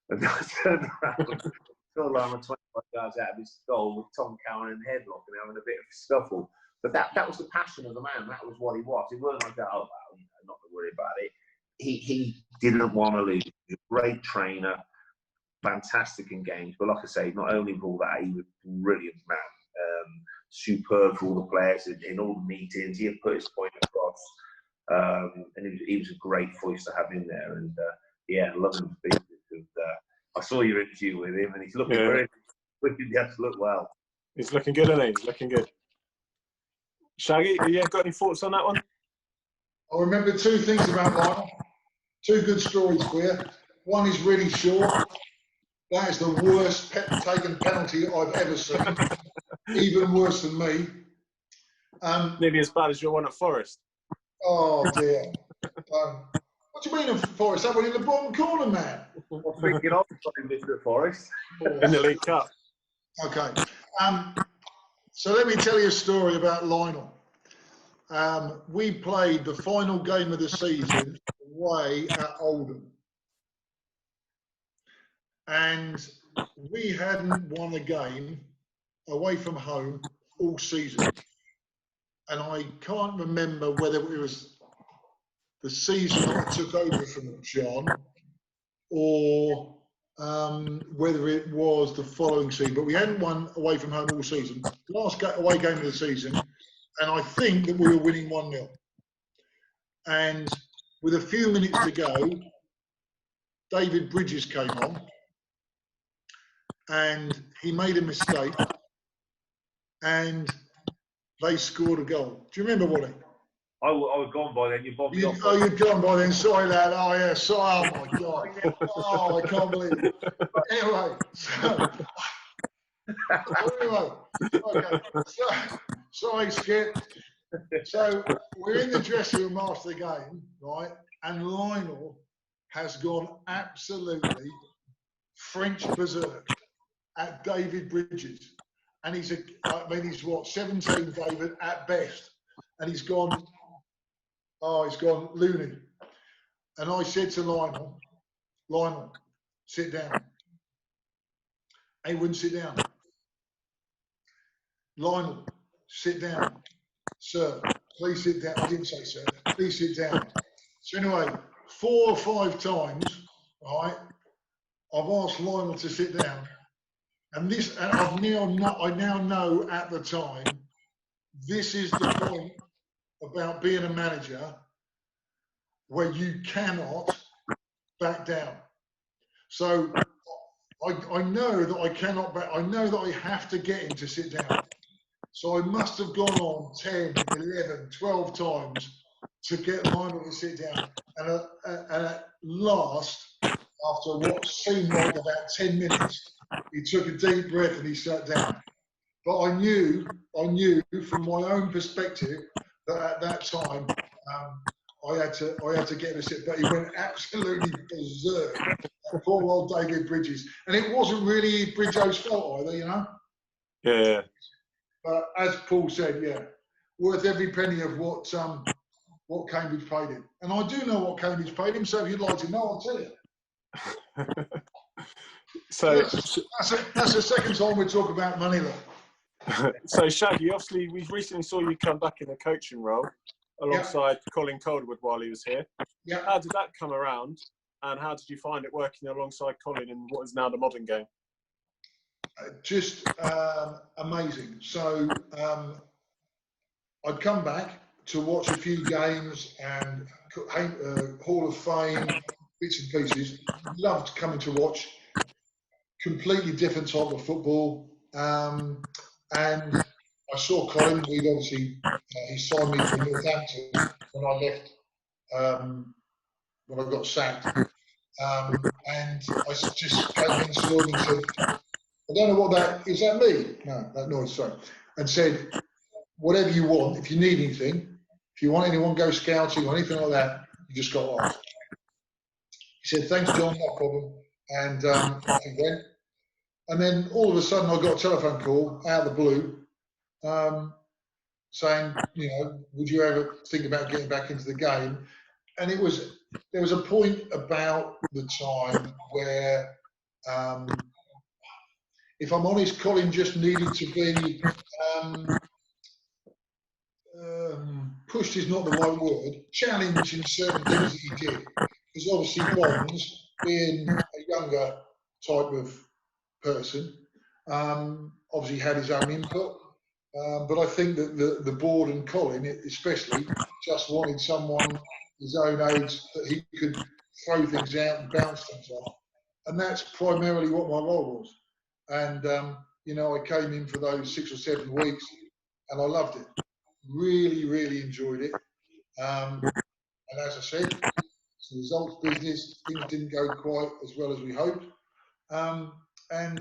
And I turned around, saw Lionel 25 yards out of his goal with Tom Cowan in headlock and having a bit of a scuffle. But that was the passion of the man. That was what he was. He wasn't like, oh, well, you know, not to worry about it. He didn't want to lose. He was a great trainer. Fantastic in games, but like I say, not only for all that, he was a brilliant man, superb for all the players in all the meetings. He had put his point across, and he was a great voice to have in there. And yeah, love him to pieces. And I saw your interview with him, and he's looking very. He has to look well. He's looking good, isn't he? He's looking good. Shaggy, you got any thoughts on that one? I remember 2 things about Lionel. 2 good stories for you. One is really short. That is the worst taken penalty I've ever seen. Even worse than me. Nearly as bad as your one at Forest. Oh dear. What do you mean at Forest? That one in the bottom corner, man. I'm thinking of at Forest. In the League Cup. Okay. So let me tell you a story about Lionel. We played the final game of the season away at Oldham. And we hadn't won a game away from home all season. and I can't remember whether it was the season I took over from John or whether it was the following season. But we hadn't won away from home all season. Last away game of the season, and I think that we were winning 1-0. And with a few minutes to go, David Bridges came on, and he made a mistake, and they scored a goal. Do you remember, Wally? I was gone by then. You bobbed me off. Oh, you'd gone by then. Sorry, lad. Oh, yeah. Sorry. Oh, my God. Oh, I can't believe it. Anyway, okay. Sorry, Skip. So we're in the dressing room after the game, right? And Lionel has gone absolutely French berserk at David Bridges. And he's what, 17, David, at best. And he's gone loony. And I said to Lionel, sit down. And he wouldn't sit down. Lionel, sit down. Sir, please sit down. I didn't say sir. Please sit down. So anyway, 4 or 5 times, right, I've asked Lionel to sit down. And I now know at the time, this is the point about being a manager where you cannot back down. So I know that I cannot back. I know that I have to get him to sit down. So I must have gone on 10, 11, 12 times to get Lionel to sit down. And at last, after what seemed like about 10 minutes, he took a deep breath and he sat down. But I knew from my own perspective that at that time I had to get him to sit. But he went absolutely berserk. Poor old David Bridges, and it wasn't really Bridges' fault either, you know. Yeah. But as Paul said, yeah, worth every penny of what Cambridge paid him. And I do know what Cambridge paid him, so if you'd like to know, I'll tell you. So that's the second time we talk about money, though. So Shaggy, obviously, we recently saw you come back in a coaching role alongside Colin Calderwood while he was here. Yeah. How did that come around, and how did you find it working alongside Colin in what is now the modern game? Just amazing. So I'd come back to watch a few games and Hall of Fame, bits and pieces. Loved coming to watch. Completely different type of football. And I saw Colin. He'd obviously he signed me for Northampton when I left, when I got sacked. And I just came in this morning and said, I don't know what that is. That me? No, that noise. Sorry. And said, whatever you want. If you need anything, if you want anyone go scouting or anything like that, you just got to ask. He said, thanks, John. No problem. And off he went. And then all of a sudden, I got a telephone call out of the blue, saying, you know, would you ever think about getting back into the game? And there was a point about the time where, if I'm honest, Colin just needed to be pushed is not the right word, challenged in certain things that he did. Because obviously Bonds, being a younger type of person, obviously had his own input. But I think that the board and Colin especially just wanted someone his own age that he could throw things out and bounce things off. And that's primarily what my role was. And, you know, I came in for those 6 or 7 weeks and I loved it. Really, really enjoyed it. And as I said, it's the results business. Things didn't go quite as well as we hoped. And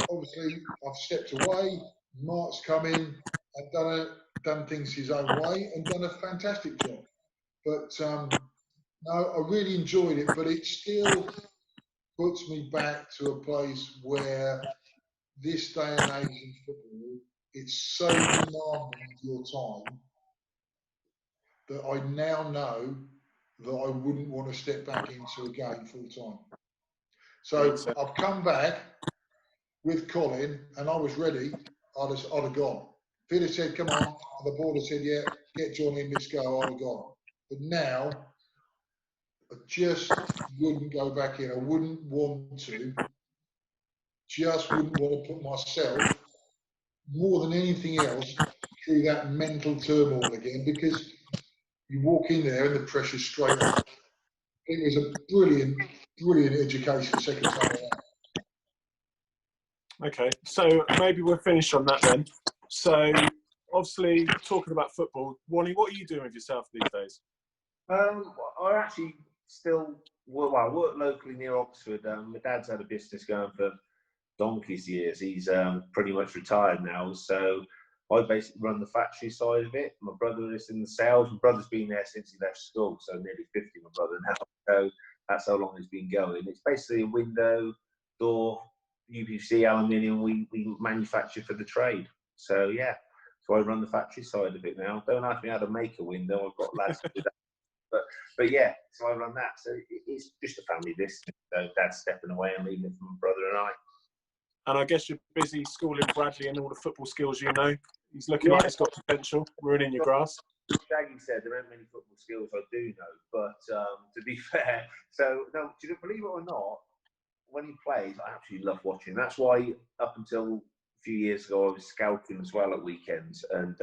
obviously, I've stepped away. Mark's come in and done things his own way and done a fantastic job. But no, I really enjoyed it, but it still puts me back to a place where this day and age in football, it's so demanding of your time that I now know that I wouldn't want to step back into a game full time. So I've come back with Colin and I was ready, I'd have gone. If he'd have said, come on, and the board had said, yeah, get John in, let's go, I'd have gone. But now, I just wouldn't go back in. I wouldn't want to. Just wouldn't want to put myself, more than anything else, through that mental turmoil again, because you walk in there and the pressure's straight up. It was a brilliant, brilliant education second time around. Okay, so maybe we'll finish on that then. So, obviously, talking about football, Wally, what are you doing with yourself these days? I actually still work, well, I work locally near Oxford. My dad's had a business going for donkey's years. He's pretty much retired now, so I basically run the factory side of it. My brother is in the sales. My brother's been there since he left school, so nearly 50, my brother now. So that's how long it's been going. It's basically a window, door, UPVC, aluminium, we manufacture for the trade. So yeah, so I run the factory side of it now. Don't ask me how to make a window. I've got lads to do that. But yeah, so I run that. So it's just a family business. So Dad's stepping away and leaving it for my brother and I. And I guess you're busy schooling Bradley and all the football skills you know. He's looking like he's got potential, ruining your grass. Shaggy said there aren't many football skills I do know, but to be fair, so no, do you believe it or not, when he plays, I absolutely love watching. That's why up until a few years ago, I was scouting as well at weekends. And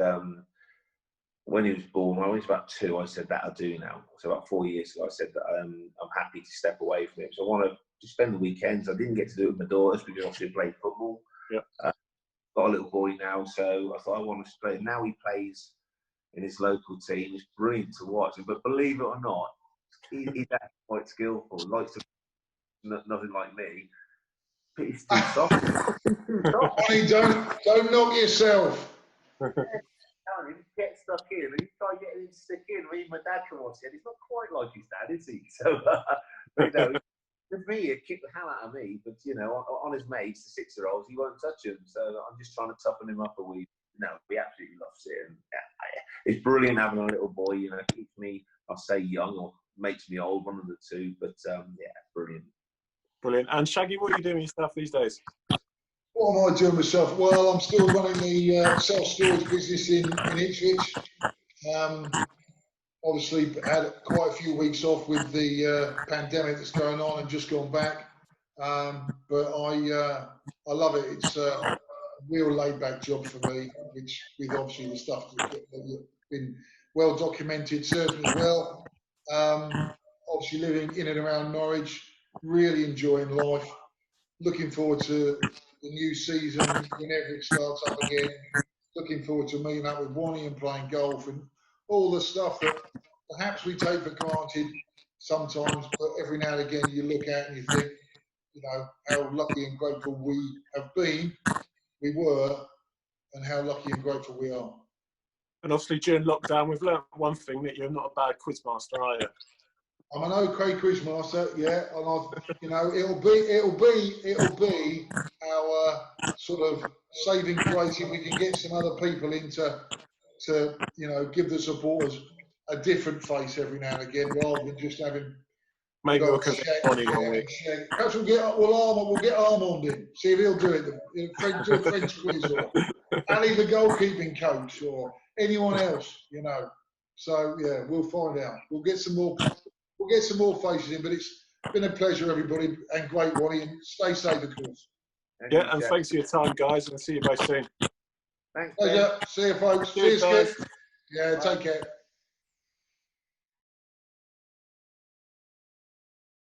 when he was born, when I was about 2, I said that I do now. So about 4 years ago, I said that I'm happy to step away from it. So I want to just spend the weekends. I didn't get to do it with my daughters because obviously I played football. Yeah. Got a little boy now, so I thought I want to play. Now he plays in his local team. It's brilliant to watch. But believe it or not, he's actually quite skillful. Likes to nothing like me. But he's too soft. Honey, don't knock yourself. Get stuck in, and you try getting him to stick in. Even my dad can watch it. He's not quite like his dad, is he? So, you know, with me, he'd kick the hell out of me. But you know, on his mates, the 6-year-olds, he won't touch him. So I'm just trying to toughen him up a wee. No, he absolutely loves it, and it's brilliant having a little boy. You know, keeps me, I'll say, young, or makes me old, one of the two. But yeah, brilliant. Brilliant. And Shaggy, what are you doing with yourself these days? What am I doing myself? Well, I'm still running the self-storage business in Ipswich. Obviously, had quite a few weeks off with the pandemic that's going on and just gone back. But I love it. It's a real laid-back job for me, which with obviously the stuff that's been well documented, certainly as well. Obviously, living in and around Norwich, really enjoying life. Looking forward to the new season whenever it starts up again. Looking forward to meeting up with Wani and playing golf and all the stuff that perhaps we take for granted sometimes, but every now and again you look at and you think, you know, how lucky and grateful we have been, we were, and how lucky and grateful we are. And obviously during lockdown, we've learnt one thing, that you're not a bad quizmaster, are you? I'm an okay quizmaster, yeah, and I've, you know, it'll be our sort of saving grace if we can get some other people in to you know, give the supporters a different face every now and again, rather than just having. Maybe we'll convince Bonnie one week. Perhaps we'll get Armand in, see if he'll do it. Do a French quiz, or Ali, the goalkeeping coach, or anyone else, you know. So yeah, we'll find out. We'll get some more faces in, but it's been a pleasure, everybody, and great, Wally, and stay safe, of course. Yeah, and thanks for your time, guys, and I'll see you both soon. Thanks. Pleasure. See you, folks. Cheers, See you, guys. Skip. Yeah, take care.